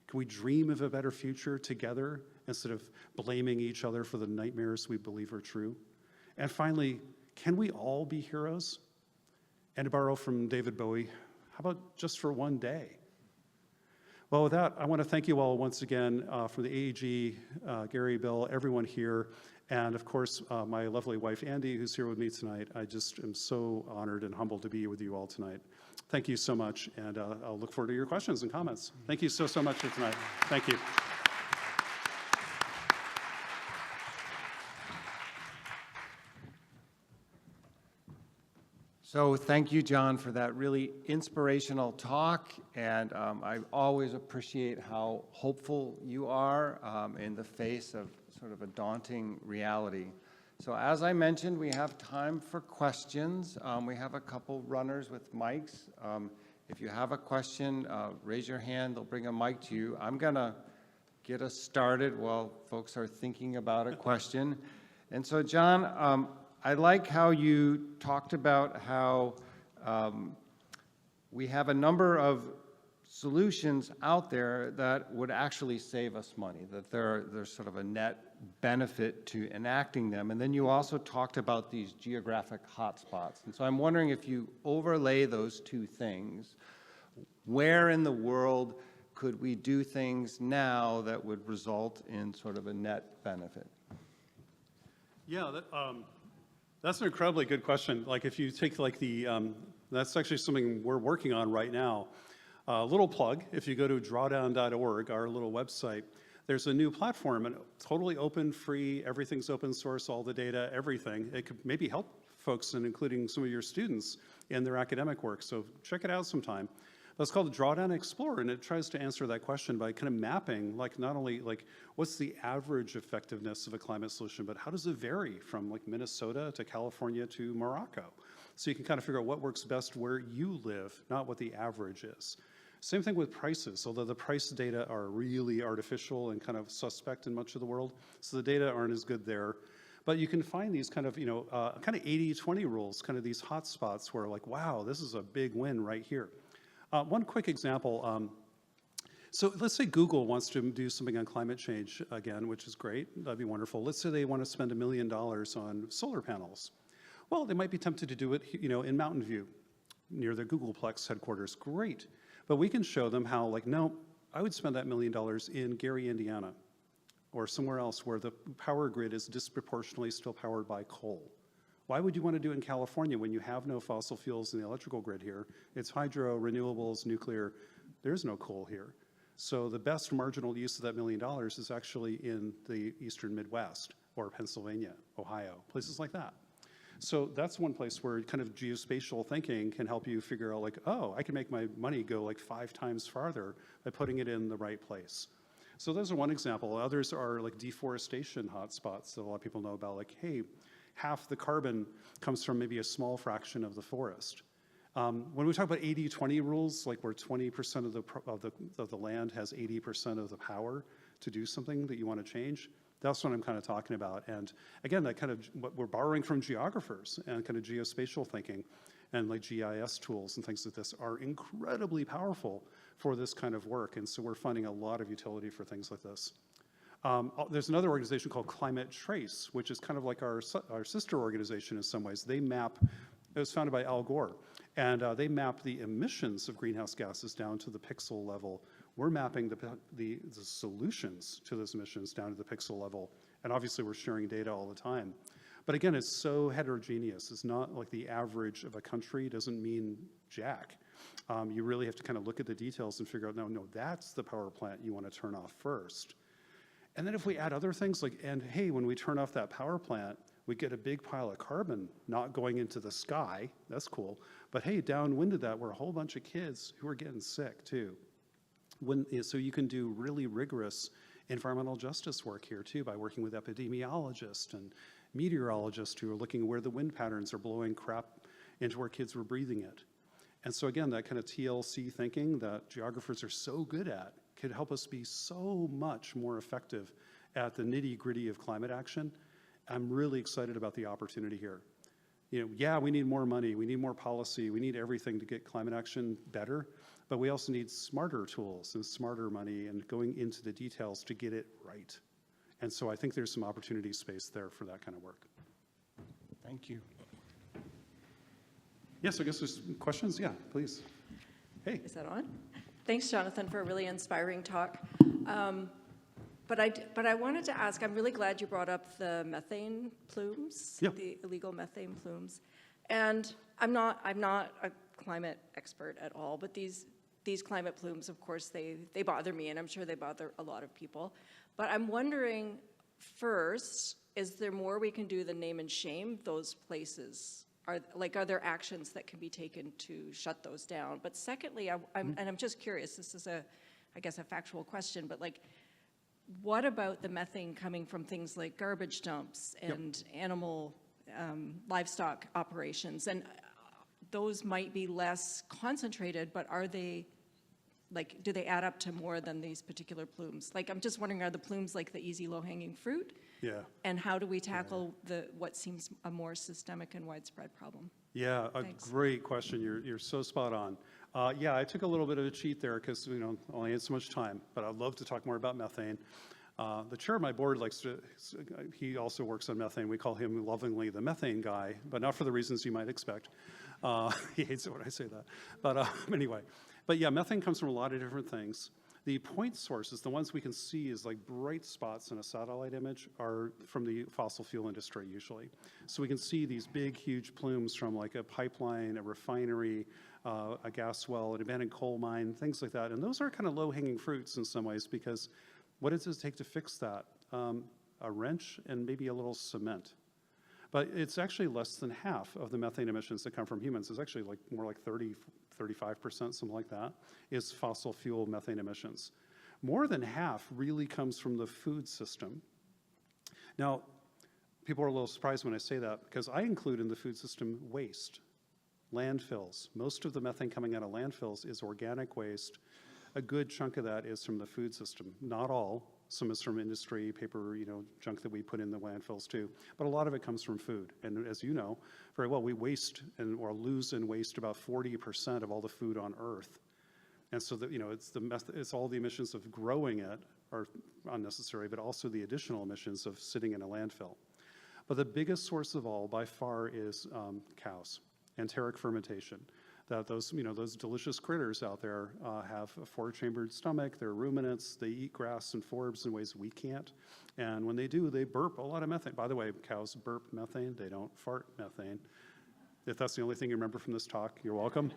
Can we dream of a better future together instead of blaming each other for the nightmares we believe are true? And finally, can we all be heroes? And to borrow from David Bowie, how about just for one day? Well, with that, I want to thank you all once again from the AAG, Gary, Bill, everyone here, and of course, my lovely wife, Andy, who's here with me tonight. I just am so honored and humbled to be with you all tonight. Thank you so much, and I'll look forward to your questions and comments. Thank you so much for tonight. Thank you. So thank you, John, for that really inspirational talk, and I always appreciate how hopeful you are in the face of sort of a daunting reality. So as I mentioned, we have time for questions. We have a couple runners with mics. If you have a question, raise your hand, they'll bring a mic to you. I'm gonna get us started while folks are thinking about a question. And so John, I like how you talked about how we have a number of solutions out there that would actually save us money, that there's sort of a net benefit to enacting them. And then you also talked about these geographic hotspots. And so I'm wondering if you overlay those two things, where in the world could we do things now that would result in sort of a net benefit? Yeah, that's an incredibly good question. Like if you take like that's actually something we're working on right now. Little plug, if you go to drawdown.org, our little website, there's a new platform, and totally open, free, everything's open source, all the data, everything. It could maybe help folks, and including some of your students, in their academic work, so check it out sometime. That's called Drawdown Explorer, and it tries to answer that question by kind of mapping, like not only like what's the average effectiveness of a climate solution, but how does it vary from like Minnesota to California to Morocco? So you can kind of figure out what works best where you live, not what the average is. Same thing with prices, although the price data are really artificial and kind of suspect in much of the world, so the data aren't as good there. But you can find these kind of, kind of 80-20 rules, kind of these hot spots where like, wow, this is a big win right here. One quick example, so let's say Google wants to do something on climate change again, which is great, that'd be wonderful. Let's say they want to spend $1 million on solar panels. Well, they might be tempted to do it, in Mountain View, near their Googleplex headquarters, great. But we can show them how, like, no, I would spend that $1 million in Gary, Indiana, or somewhere else where the power grid is disproportionately still powered by coal. Why would you want to do it in California when you have no fossil fuels in the electrical grid here? It's hydro, renewables, nuclear. There's no coal here. So the best marginal use of that $1 million is actually in the eastern Midwest or Pennsylvania, Ohio, places like that. So that's one place where kind of geospatial thinking can help you figure out like, oh, I can make my money go like 5 times farther by putting it in the right place. So those are one example. Others are like deforestation hotspots that a lot of people know about, like, hey, half the carbon comes from maybe a small fraction of the forest. When we talk about 80-20 rules, like where 20% of the land has 80% of the power to do something that you want to change, that's what I'm kind of talking about. And again, that kind of what we're borrowing from geographers and kind of geospatial thinking and like GIS tools and things like this are incredibly powerful for this kind of work. And so we're finding a lot of utility for things like this. There's another organization called Climate Trace, which is kind of like our sister organization in some ways. They map, it was founded by Al Gore, and they map the emissions of greenhouse gases down to the pixel level. We're mapping the solutions to those emissions down to the pixel level, and obviously we're sharing data all the time. But again, it's so heterogeneous. It's not like the average of a country doesn't mean jack. You really have to kind of look at the details and figure out, no, that's the power plant you want to turn off first. And then if we add other things like, and hey, when we turn off that power plant, we get a big pile of carbon not going into the sky. That's cool. But hey, downwind of that were a whole bunch of kids who are getting sick too. So you can do really rigorous environmental justice work here too by working with epidemiologists and meteorologists who are looking at where the wind patterns are blowing crap into where kids were breathing it. And so again, that kind of TLC thinking that geographers are so good at could help us be so much more effective at the nitty-gritty of climate action. I'm really excited about the opportunity here. Yeah, we need more money, we need more policy, we need everything to get climate action better, but we also need smarter tools and smarter money and going into the details to get it right. And so I think there's some opportunity space there for that kind of work. Thank you. Yes, I guess there's questions. Yeah, please. Hey. Is that on? Thanks, Jonathan, for a really inspiring talk. But I wanted to ask, I'm really glad you brought up the methane plumes, Yeah. the illegal methane plumes. And I'm not a climate expert at all, but these climate plumes, of course, they bother me, and I'm sure they bother a lot of people. But I'm wondering, first, is there more we can do than name and shame those places? Are there actions that can be taken to shut those down? But secondly, I'm just curious, this is I guess a factual question, but what about the methane coming from things like garbage dumps and animal, livestock operations? And those might be less concentrated, but are they, do they add up to more than these particular plumes? I'm just wondering, are the plumes like the easy low-hanging fruit? Yeah. And how do we tackle what seems a more systemic and widespread problem? Yeah, a Thanks. great question. You're so spot on. Yeah, I took a little bit of a cheat there because only had so much time, but I'd love to talk more about methane. The chair of my board he also works on methane. We call him lovingly the methane guy, but not for the reasons you might expect. He hates it when I say that. But anyway, but yeah, methane comes from a lot of different things. The point sources, the ones we can see as bright spots in a satellite image, are from the fossil fuel industry usually. So we can see these big, huge plumes from a pipeline, a refinery, a gas well, an abandoned coal mine, things like that. And those are kind of low-hanging fruits in some ways because what does it take to fix that? A wrench and maybe a little cement. But it's actually less than half of the methane emissions that come from humans. It's actually more like 35%, something like that, is fossil fuel methane emissions. More than half really comes from the food system. Now, people are a little surprised when I say that because I include in the food system waste, landfills. Most of the methane coming out of landfills is organic waste. A good chunk of that is from the food system. Not all. Some is from industry, paper, junk that we put in the landfills too. But a lot of it comes from food. And as you know very well, we waste or lose and waste about 40% of all the food on Earth. And so that it's all the emissions of growing it are unnecessary, but also the additional emissions of sitting in a landfill. But the biggest source of all, by far, is cows, enteric fermentation. That those delicious critters out there have a four-chambered stomach, they're ruminants, they eat grass and forbs in ways we can't. And when they do, they burp a lot of methane. By the way, cows burp methane, they don't fart methane. If that's the only thing you remember from this talk, you're welcome.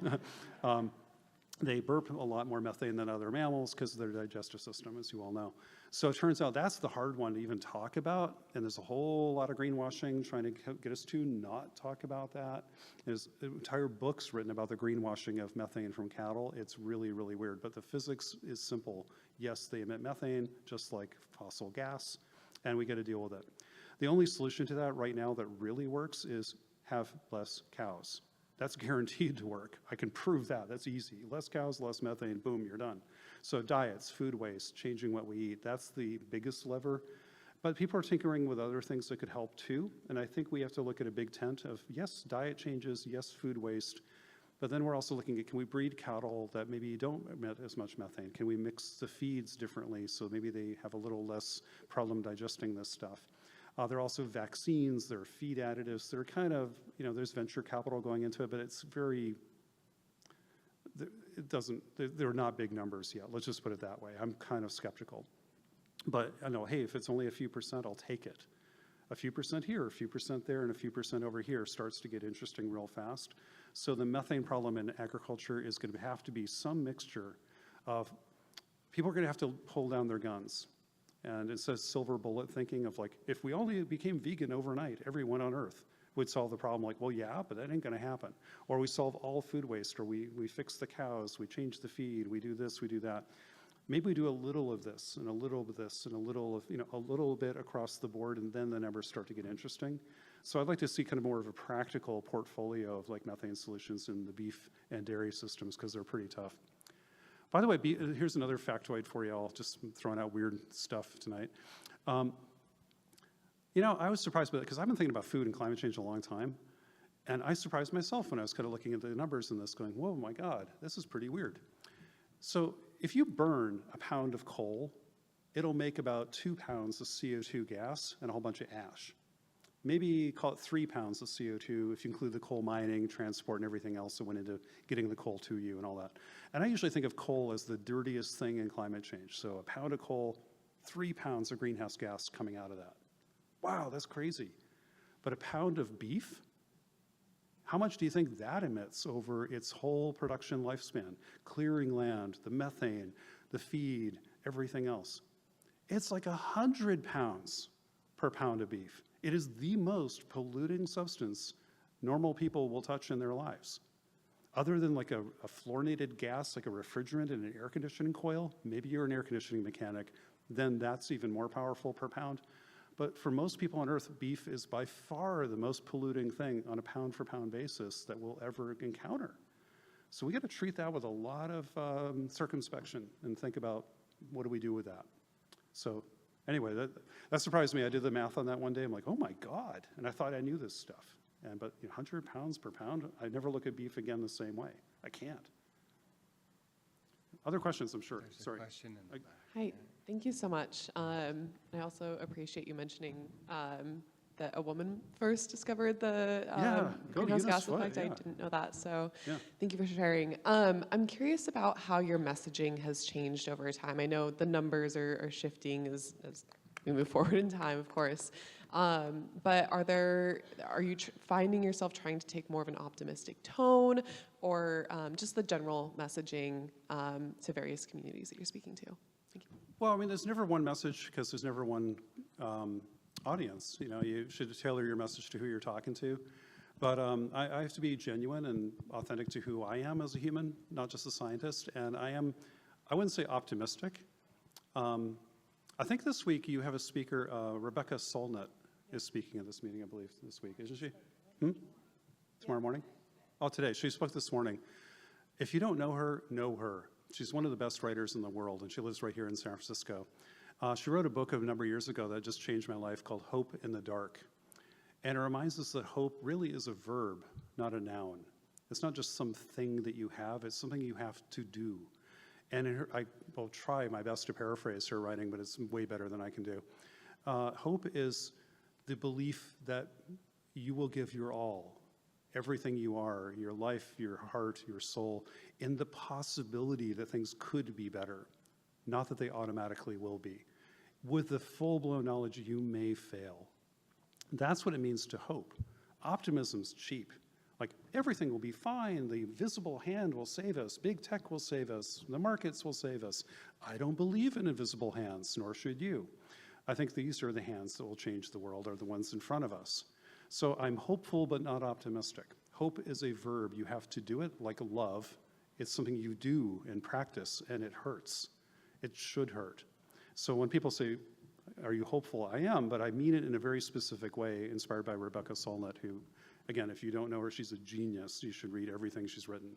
They burp a lot more methane than other mammals because of their digestive system, as you all know. So it turns out that's the hard one to even talk about, and there's a whole lot of greenwashing trying to get us to not talk about that. There's entire books written about the greenwashing of methane from cattle. It's really, really weird, but the physics is simple. Yes, they emit methane, just like fossil gas, and we got to deal with it. The only solution to that right now that really works is have less cows. That's guaranteed to work. I can prove that. That's easy. Less cows, less methane, boom, you're done. So diets, food waste, changing what we eat, that's the biggest lever. But people are tinkering with other things that could help too. And I think we have to look at a big tent of, yes, diet changes, yes, food waste. But then we're also looking at, can we breed cattle that maybe don't emit as much methane? Can we mix the feeds differently so maybe they have a little less problem digesting this stuff? There are also vaccines, there are feed additives, they're kind of, there's venture capital going into it, but it's they're not big numbers yet. Let's just put it that way. I'm kind of skeptical. But I know, hey, if it's only a few percent, I'll take it. a few percent here, a few percent there, and a few percent over here starts to get interesting real fast. So the methane problem in agriculture is going to have to be some mixture of people are going to have to pull down their guns. And it says silver bullet thinking of like, if we only became vegan overnight, everyone on earth would solve the problem. Like, well, yeah, but that ain't going to happen. Or we solve all food waste, or we fix the cows, we change the feed, we do this, we do that. Maybe we do a little of this and a little of this and a little of, a little bit across the board, and then the numbers start to get interesting. So I'd like to see kind of more of a practical portfolio of like methane solutions in the beef and dairy systems, because they're pretty tough. By the way, here's another factoid for you all, just throwing out weird stuff tonight. I was surprised by that, because I've been thinking about food and climate change a long time, and I surprised myself when I was kind of looking at the numbers in this, going, whoa, my God, this is pretty weird. So if you burn a pound of coal, it'll make about 2 pounds of CO2 gas and a whole bunch of ash. Maybe call it 3 pounds of CO2 if you include the coal mining, transport, and everything else that went into getting the coal to you and all that. And I usually think of coal as the dirtiest thing in climate change. So a pound of coal, 3 pounds of greenhouse gas coming out of that. Wow, that's crazy. But a pound of beef, how much do you think that emits over its whole production lifespan? Clearing land, the methane, the feed, everything else. It's like 100 pounds per pound of beef. It is the most polluting substance normal people will touch in their lives. Other than like a fluorinated gas, like a refrigerant in an air conditioning coil, maybe you're an air conditioning mechanic, then that's even more powerful per pound. But for most people on Earth, beef is by far the most polluting thing on a pound for pound basis that we'll ever encounter. So we got to treat that with a lot of circumspection and think about what do we do with that. So anyway, that surprised me. I did the math on that one day. I'm like, oh my God. And I thought I knew this stuff. But 100 pounds per pound, I never look at beef again the same way. I can't. Other questions, I'm sure. There's a Sorry. question in the back. Hi, thank you so much. I also appreciate you mentioning that a woman first discovered the greenhouse gas effect. I didn't know that, so thank you for sharing. I'm curious about how your messaging has changed over time. I know the numbers are shifting as we move forward in time, of course. But are you finding yourself trying to take more of an optimistic tone, or just the general messaging to various communities that you're speaking to? Thank you. Well, I mean, there's never one message because there's never one audience. You should tailor your message to who you're talking to. But I have to be genuine and authentic to who I am as a human, not just a scientist. And I wouldn't say optimistic. I think this week you have a speaker, Rebecca Solnit is speaking at this meeting, I believe, this week, isn't she? Tomorrow morning? Oh, today. She spoke this morning. If you don't know her, know her. She's one of the best writers in the world, and she lives right here in San Francisco. She wrote a book a number of years ago that just changed my life called Hope in the Dark. And it reminds us that hope really is a verb, not a noun. It's not just something that you have, it's something you have to do. And I will try my best to paraphrase her writing, but it's way better than I can do. Hope is the belief that you will give your all, everything you are, your life, your heart, your soul, in the possibility that things could be better, not that they automatically will be, with the full-blown knowledge you may fail. That's what it means to hope. Optimism's cheap. Like, everything will be fine, the visible hand will save us, big tech will save us, the markets will save us. I don't believe in invisible hands, nor should you. I think these are the hands that will change the world, are the ones in front of us. So I'm hopeful but not optimistic. Hope is a verb. You have to do it like love. It's something you do in practice, and it hurts. It should hurt. So when people say, are you hopeful? I am, but I mean it in a very specific way, inspired by Rebecca Solnit, who, again, if you don't know her, she's a genius. You should read everything she's written,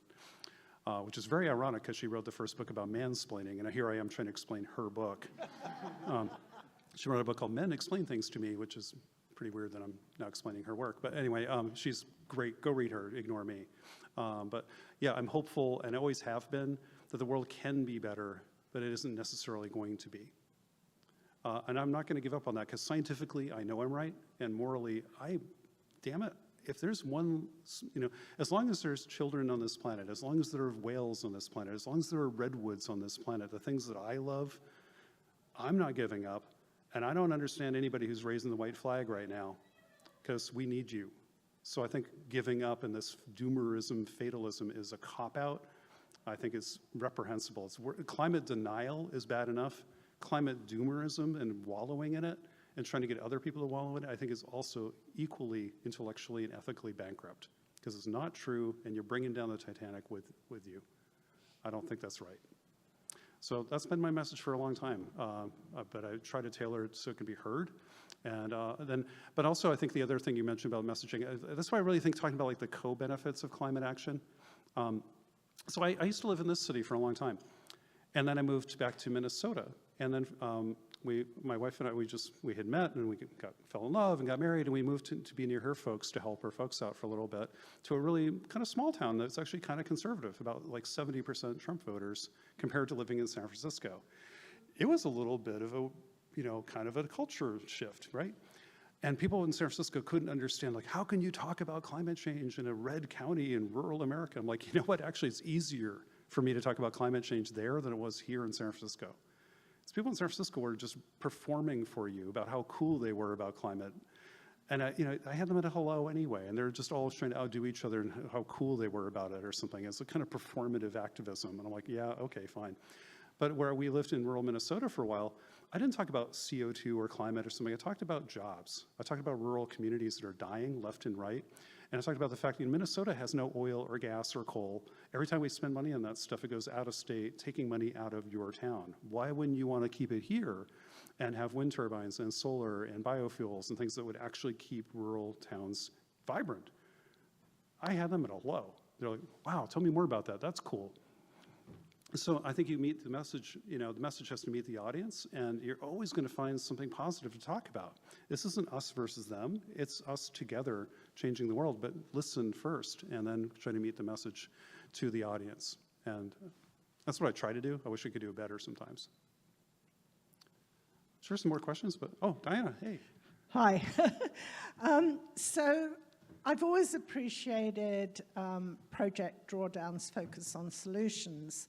which is very ironic because she wrote the first book about mansplaining, and here I am trying to explain her book. She wrote a book called Men Explain Things to Me, which is pretty weird that I'm now explaining her work. But anyway, she's great. Go read her. Ignore me. But yeah, I'm hopeful, and I always have been, that the world can be better, but it isn't necessarily going to be. And I'm not going to give up on that, because scientifically, I know I'm right, and morally, damn it, if there's one, as long as there's children on this planet, as long as there are whales on this planet, as long as there are redwoods on this planet, the things that I love, I'm not giving up. And I don't understand anybody who's raising the white flag right now, because we need you. So I think giving up in this doomerism, fatalism is a cop-out. I think it's reprehensible. Climate denial is bad enough. Climate doomerism and wallowing in it and trying to get other people to wallow in it, I think is also equally intellectually and ethically bankrupt, because it's not true and you're bringing down the Titanic with you. I don't think that's right. So that's been my message for a long time, but I try to tailor it so it can be heard. And but also I think the other thing you mentioned about messaging, that's why I really think talking about like the co-benefits of climate action. So I used to live in this city for a long time. And then I moved back to Minnesota. And then my wife and I, we had met and we fell in love and got married, and we moved to be near her folks to help her folks out for a little bit, to a really kind of small town that's actually kind of conservative, about like 70% Trump voters compared to living in San Francisco. It was a little bit of a, kind of a culture shift, right? And people in San Francisco couldn't understand, like, how can you talk about climate change in a red county in rural America? I'm like, you know what, actually it's easier for me to talk about climate change there than it was here in San Francisco. It's people in San Francisco were just performing for you about how cool they were about climate. And I had them at a hello anyway, and they're just all trying to outdo each other and how cool they were about it or something. It's a kind of performative activism. And I'm like, yeah, okay, fine. But where we lived in rural Minnesota for a while, I didn't talk about CO2 or climate or something. I talked about jobs. I talked about rural communities that are dying left and right. And I talked about the fact that Minnesota has no oil or gas or coal. Every time we spend money on that stuff, it goes out of state, taking money out of your town. Why wouldn't you want to keep it here and have wind turbines and solar and biofuels and things that would actually keep rural towns vibrant? I had them at a low. They're like, wow, tell me more about that. That's cool. So I think you meet the message, the message has to meet the audience, and you're always going to find something positive to talk about. This isn't us versus them. It's us together changing the world, but listen first and then try to meet the message to the audience. And that's what I try to do. I wish I could do it better sometimes. Sure, some more questions, but, oh, Diana, hey. Hi. So I've always appreciated Project Drawdown's focus on solutions,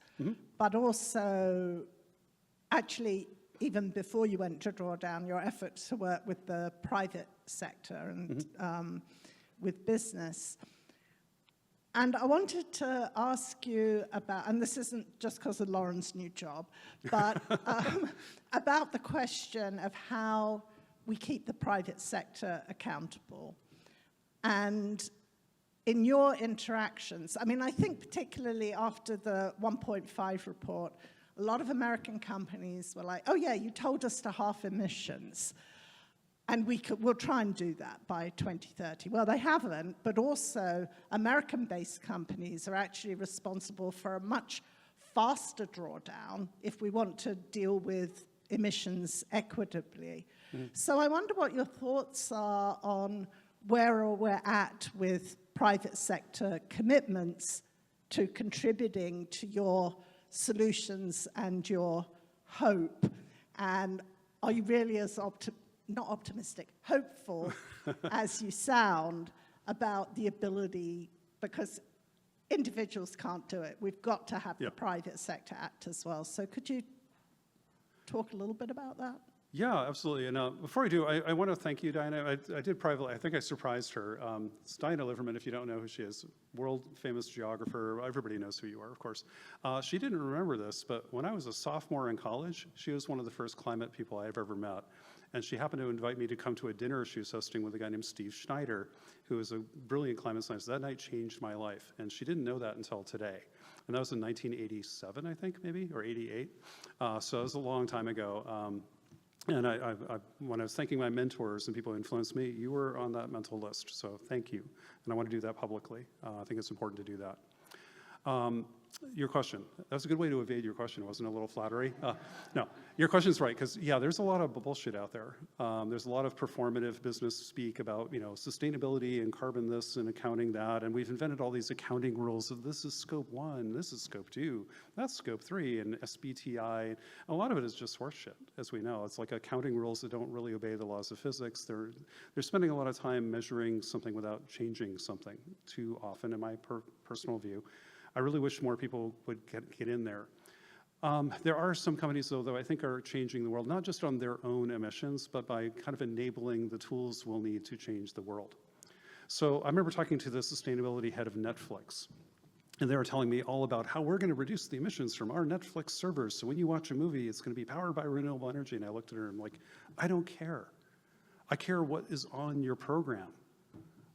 but also, actually, even before you went to Drawdown, your effort to work with the private sector and with business. And I wanted to ask you about, and this isn't just because of Lauren's new job, but about the question of how we keep the private sector accountable. And in your interactions, I mean, I think particularly after the 1.5 report, a lot of American companies were like, oh yeah, you told us to halve emissions, and we'll try and do that by 2030. Well, they haven't, but also American-based companies are actually responsible for a much faster drawdown if we want to deal with emissions equitably. So I wonder what your thoughts are on where we're at with private sector commitments to contributing to your solutions and your hope. And are you really as not optimistic, hopeful as you sound about the ability, because individuals can't do it. We've got to have the private sector act as well. So could you talk a little bit about that? Yeah, absolutely. And before I do, I want to thank you, Diana. I did privately, I think I surprised her. It's Diana Liverman, if you don't know who she is, world-famous geographer. Everybody knows who you are, of course. She didn't remember this, but when I was a sophomore in college, she was one of the first climate people I've ever met. And she happened to invite me to come to a dinner she was hosting with a guy named Steve Schneider, who is a brilliant climate scientist. That night changed my life, and she didn't know that until today. And that was in 1987, I think, maybe, or 88. So it was a long time ago. And when I was thanking my mentors and people who influenced me, you were on that mental list, so thank you. And I want to do that publicly. I think it's important to do that. Your question, that's a good way to evade your question. It wasn't a little flattery. No, your question's right, because yeah, there's a lot of bullshit out there. There's a lot of performative business speak about, sustainability and carbon this and accounting that, and we've invented all these accounting rules of this is scope 1, this is scope 2, that's scope 3, and SBTI. A lot of it is just horseshit, as we know. It's like accounting rules that don't really obey the laws of physics. They're spending a lot of time measuring something without changing something too often, in my personal view. I really wish more people would get in there. There are some companies, though, I think are changing the world, not just on their own emissions, but by kind of enabling the tools we'll need to change the world. So I remember talking to the sustainability head of Netflix, and they were telling me all about how we're going to reduce the emissions from our Netflix servers. So when you watch a movie, it's going to be powered by renewable energy. And I looked at her and I'm like, I don't care. I care what is on your program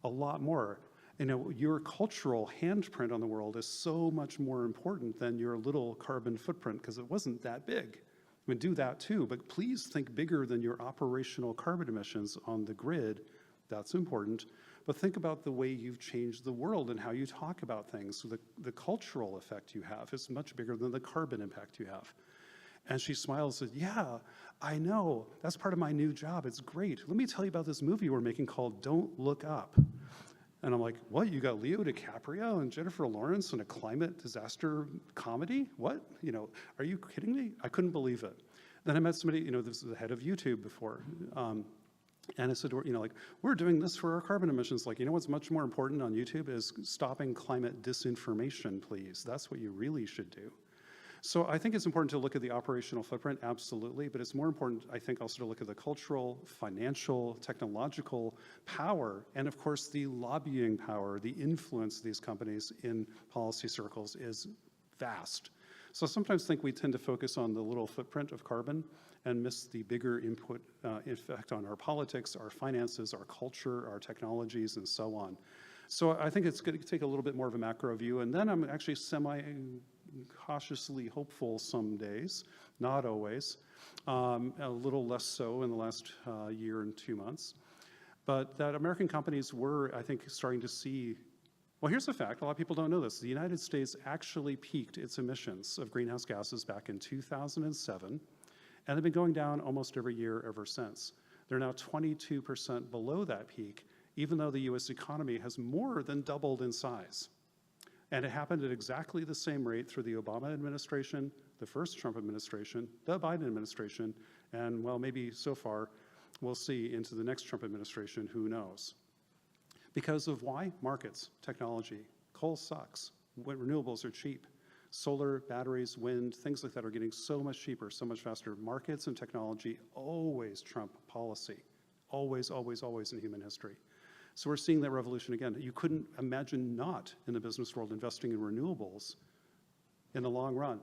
a lot more. You know, your cultural handprint on the world is so much more important than your little carbon footprint, because it wasn't that big. I mean, do that too, but please think bigger than your operational carbon emissions on the grid. That's important. But think about the way you've changed the world and how you talk about things. So the cultural effect you have is much bigger than the carbon impact you have. And she smiled and said, yeah, I know. That's part of my new job. It's great. Let me tell you about this movie we're making called Don't Look Up. And I'm like, what? You got Leo DiCaprio and Jennifer Lawrence in a climate disaster comedy? What? You know, are you kidding me? I couldn't believe it. Then I met somebody, you know, this is the head of YouTube before. And I said, you know, like, we're doing this for our carbon emissions. Like, you know what's much more important on YouTube is stopping climate disinformation, please. That's what you really should do. So I think it's important to look at the operational footprint, absolutely, but it's more important, I think, also to look at the cultural, financial, technological power, and of course, the lobbying power, the influence of these companies in policy circles is vast. So sometimes I think we tend to focus on the little footprint of carbon and miss the bigger input effect on our politics, our finances, our culture, our technologies, and so on. So I think it's going to take a little bit more of a macro view, and then I'm actually cautiously hopeful some days, not always, a little less so in the last year and 2 months, but that American companies were, I think, starting to see, well, here's the fact, a lot of people don't know this, the United States actually peaked its emissions of greenhouse gases back in 2007, and they've been going down almost every year ever since. They're now 22% below that peak, even though the US economy has more than doubled in size. And it happened at exactly the same rate through the Obama administration, the first Trump administration, the Biden administration, and well, maybe so far, we'll see into the next Trump administration, who knows. Because of why? Markets, technology. Coal sucks. Renewables are cheap. Solar, batteries, wind, things like that are getting so much cheaper, so much faster. Markets and technology always trump policy. Always, always, always in human history. So we're seeing that revolution again. You couldn't imagine not in the business world investing in renewables in the long run.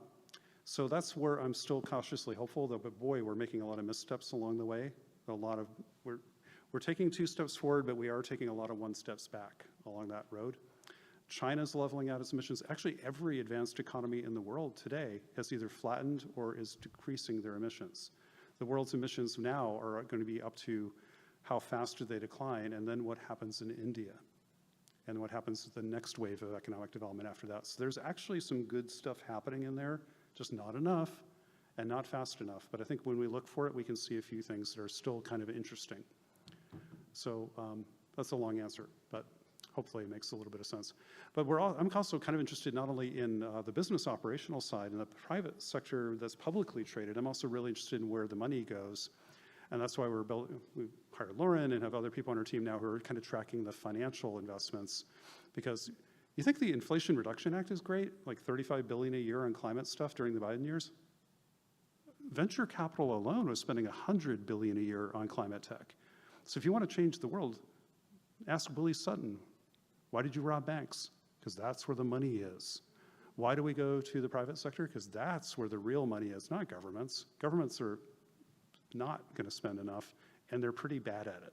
So that's where I'm still cautiously hopeful, though, but boy, we're making a lot of missteps along the way. We're taking 2 steps forward, but we are taking a lot of 1 steps back along that road. China's leveling out its emissions. Actually, every advanced economy in the world today has either flattened or is decreasing their emissions. The world's emissions now are going to be up to how fast do they decline, and then what happens in India, and what happens to the next wave of economic development after that. So there's actually some good stuff happening in there, just not enough and not fast enough. But I think when we look for it, we can see a few things that are still kind of interesting. So that's a long answer, but hopefully it makes a little bit of sense. But I'm also kind of interested not only in the business operational side and the private sector that's publicly traded, I'm also really interested in where the money goes. And that's why we hired Lauren and have other people on our team now who are kind of tracking the financial investments. Because you think the Inflation Reduction Act is great, like $35 billion a year on climate stuff during the Biden years? Venture capital alone was spending $100 billion a year on climate tech. So if you want to change the world, ask Willie Sutton, why did you rob banks? Because that's where the money is. Why do we go to the private sector? Because that's where the real money is, not governments. Governments are not going to spend enough, and they're pretty bad at it.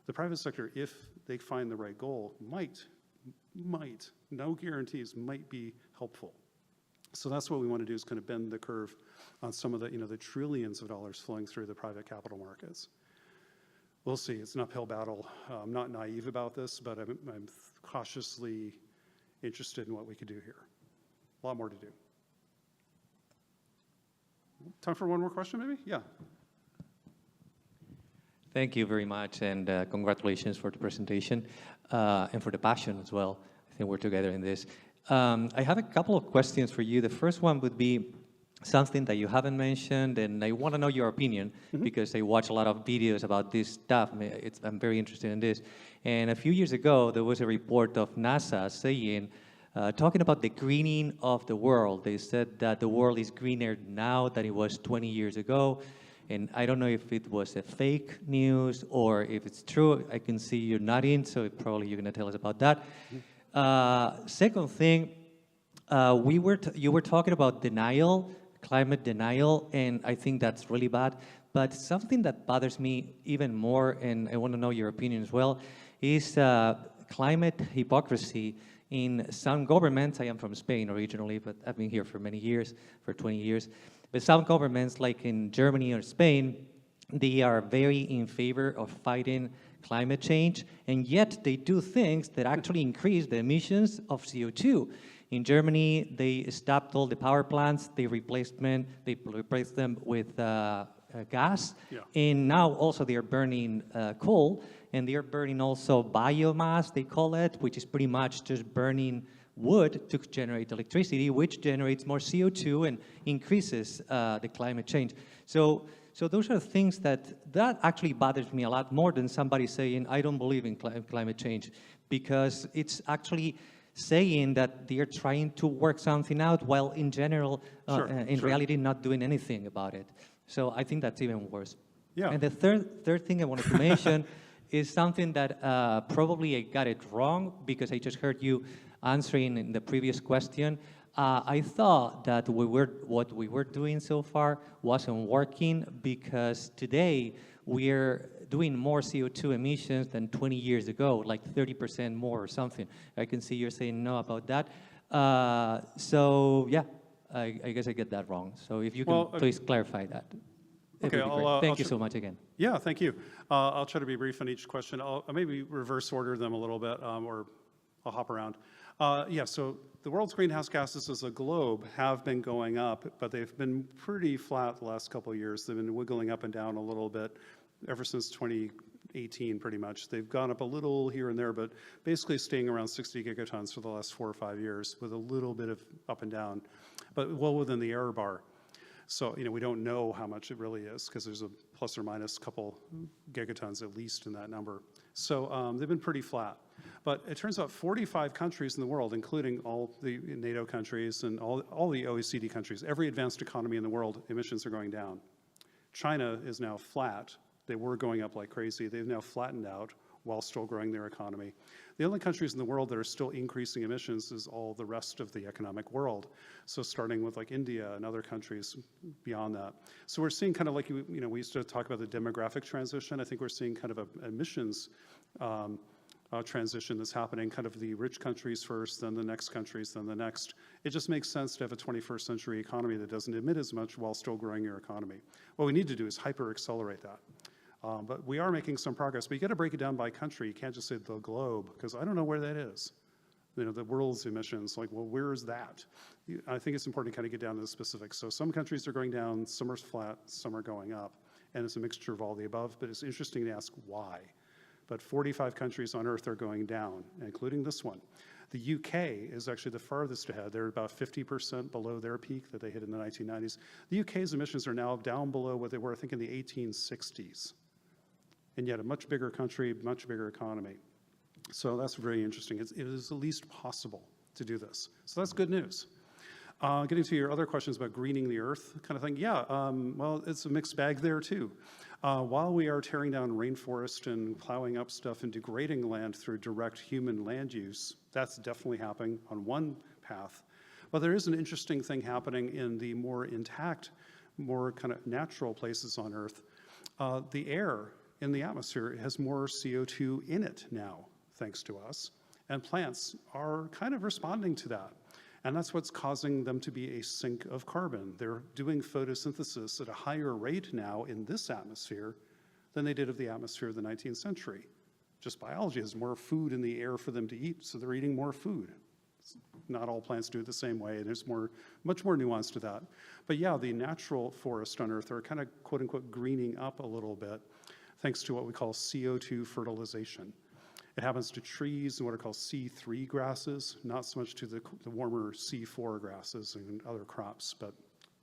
The private sector, if they find the right goal, might, no guarantees, might be helpful. So that's what we want to do, is kind of bend the curve on some of the, the trillions of dollars flowing through the private capital markets. We'll see. It's an uphill battle. I'm not naive about this, but I'm cautiously interested in what we could do here. A lot more to do. Time for one more question, maybe? Yeah. Thank you very much, and congratulations for the presentation and for the passion as well. I think we're together in this. I have a couple of questions for you. The first one would be something that you haven't mentioned, and I want to know your opinion because I watch a lot of videos about this stuff. I'm very interested in this. And a few years ago, there was a report of NASA saying talking about the greening of the world. They said that the world is greener now than it was 20 years ago. And I don't know if it was a fake news or if it's true. I can see you're nodding, so probably you're going to tell us about that. Second thing, you were talking about denial, climate denial, and I think that's really bad. But something that bothers me even more, and I want to know your opinion as well, is climate hypocrisy in some governments. I am from Spain originally, but I've been here for many years, for 20 years. But some governments, like in Germany or Spain, they are very in favor of fighting climate change, and yet they do things that actually increase the emissions of CO2. In Germany, they stopped all the power plants, they replaced them with gas, and now also they are burning coal, and they are burning also biomass, they call it, which is pretty much just burning wood to generate electricity, which generates more CO2 and increases the climate change. So those are things that actually bothers me a lot more than somebody saying, I don't believe in climate change, because it's actually saying that they're trying to work something out while in general, in reality, not doing anything about it. So I think that's even worse. Yeah. And the third thing I wanted to mention is something that probably I got it wrong because I just heard you answering in the previous question. I thought that what we were doing so far wasn't working because today we're doing more CO2 emissions than 20 years ago, like 30% more or something. I can see you're saying no about that. So yeah, I guess I get that wrong. So if you can please clarify that. Okay, thank you so much again. Yeah, thank you. I'll try to be brief on each question. I'll maybe reverse order them a little bit, or I'll hop around. Yeah, so the world's greenhouse gases as a globe have been going up, but they've been pretty flat the last couple of years. They've been wiggling up and down a little bit ever since 2018, pretty much. They've gone up a little here and there, but basically staying around 60 gigatons for the last 4 or 5 years with a little bit of up and down, but well within the error bar. So, we don't know how much it really is because there's a plus or minus couple gigatons at least in that number. So they've been pretty flat. But it turns out 45 countries in the world, including all the NATO countries and all the OECD countries, every advanced economy in the world, emissions are going down. China is now flat. They were going up like crazy. They've now flattened out while still growing their economy. The only countries in the world that are still increasing emissions is all the rest of the economic world. So starting with like India and other countries beyond that. So we're seeing kind of like, we used to talk about the demographic transition. I think we're seeing kind of an emissions transition that's happening, kind of the rich countries first, then the next countries, then the next. It just makes sense to have a 21st century economy that doesn't emit as much while still growing your economy. What we need to do is hyper-accelerate that. But we are making some progress, but you got to break it down by country. You can't just say the globe, because I don't know where that is. The world's emissions, like, well, where is that? I think it's important to kind of get down to the specifics. So some countries are going down, some are flat, some are going up, and it's a mixture of all the above, but it's interesting to ask why. But 45 countries on Earth are going down, including this one. The UK is actually the farthest ahead. They're about 50% below their peak that they hit in the 1990s. The UK's emissions are now down below what they were, I think, in the 1860s. And yet a much bigger country, much bigger economy. So that's very interesting. It is at least possible to do this. So that's good news. Getting to your other questions about greening the earth kind of thing, yeah, well, it's a mixed bag there too. While we are tearing down rainforest and plowing up stuff and degrading land through direct human land use, that's definitely happening on one path. But there is an interesting thing happening in the more intact, more kind of natural places on Earth. The air in the atmosphere has more CO2 in it now, thanks to us. And plants are kind of responding to that. And that's what's causing them to be a sink of carbon. They're doing photosynthesis at a higher rate now in this atmosphere than they did of the atmosphere of the 19th century. Just biology has more food in the air for them to eat, so they're eating more food. Not all plants do it the same way, and there's much more nuance to that. But yeah, the natural forests on Earth are kind of, quote unquote, greening up a little bit, thanks to what we call CO2 fertilization. It happens to trees and what are called C3 grasses, not so much to the warmer C4 grasses and other crops, but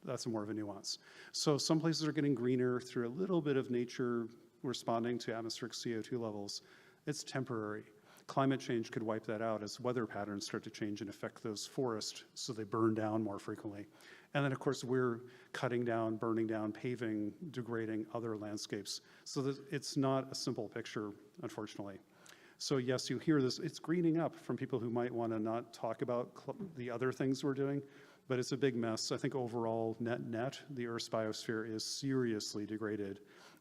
that's more of a nuance. So some places are getting greener through a little bit of nature responding to atmospheric CO2 levels. It's temporary. Climate change could wipe that out as weather patterns start to change and affect those forests so they burn down more frequently. And then, of course, we're cutting down, burning down, paving, degrading other landscapes. So that it's not a simple picture, unfortunately. So yes, you hear this, it's greening up from people who might want to not talk about the other things we're doing, but it's a big mess. I think overall, net, the Earth's biosphere is seriously degraded,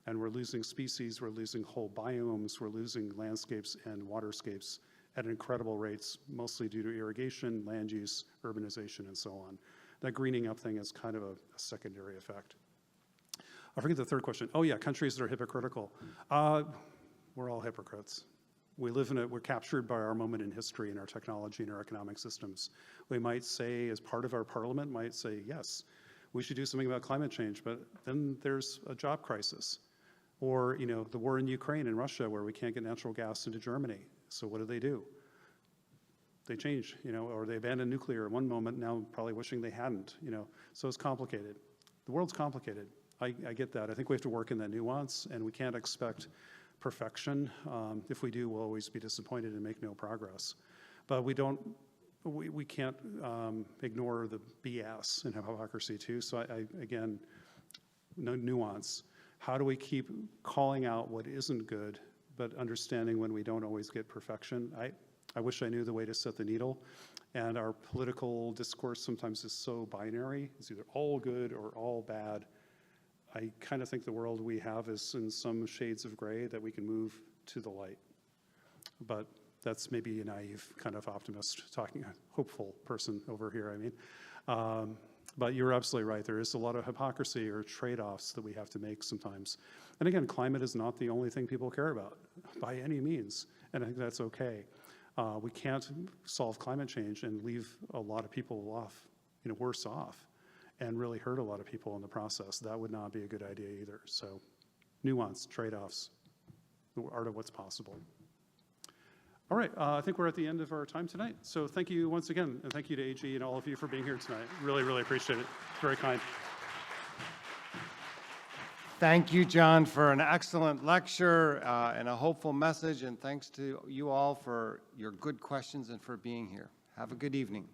and we're losing species, we're losing whole biomes, we're losing landscapes and waterscapes at incredible rates, mostly due to irrigation, land use, urbanization, and so on. That greening up thing is kind of a secondary effect. I forget the third question. Oh yeah, countries that are hypocritical. We're all hypocrites. We live in we're captured by our moment in history and our technology and our economic systems. We might say, as part of our parliament, might say, yes, we should do something about climate change, but then there's a job crisis. Or, you know, the war in Ukraine and Russia where we can't get natural gas into Germany. So what do? They change, you know, or they abandon nuclear at one moment, now probably wishing they hadn't, you know. So it's complicated. The world's complicated. I get that. I think we have to work in that nuance, and we can't expect perfection. If we do, we'll always be disappointed and make no progress. But we can't ignore the BS and hypocrisy too. So again, no nuance. How do we keep calling out what isn't good, but understanding when we don't always get perfection? I wish I knew the way to set the needle, and our political discourse sometimes is so binary. It's either all good or all bad. I kind of think the world we have is in some shades of gray that we can move to the light. But that's maybe a naive kind of optimist talking, a hopeful person over here, I mean. But you're absolutely right. There is a lot of hypocrisy or trade-offs that we have to make sometimes. And again, climate is not the only thing people care about by any means, and I think that's okay. We can't solve climate change and leave a lot of people off, you know, worse off, and really hurt a lot of people in the process. That would not be a good idea either. So nuance, trade-offs, the art of what's possible. All right, I think we're at the end of our time tonight. So thank you once again, and thank you to AG and all of you for being here tonight. Really, really appreciate it. Very kind. Thank you, John, for an excellent lecture and a hopeful message, and thanks to you all for your good questions and for being here. Have a good evening.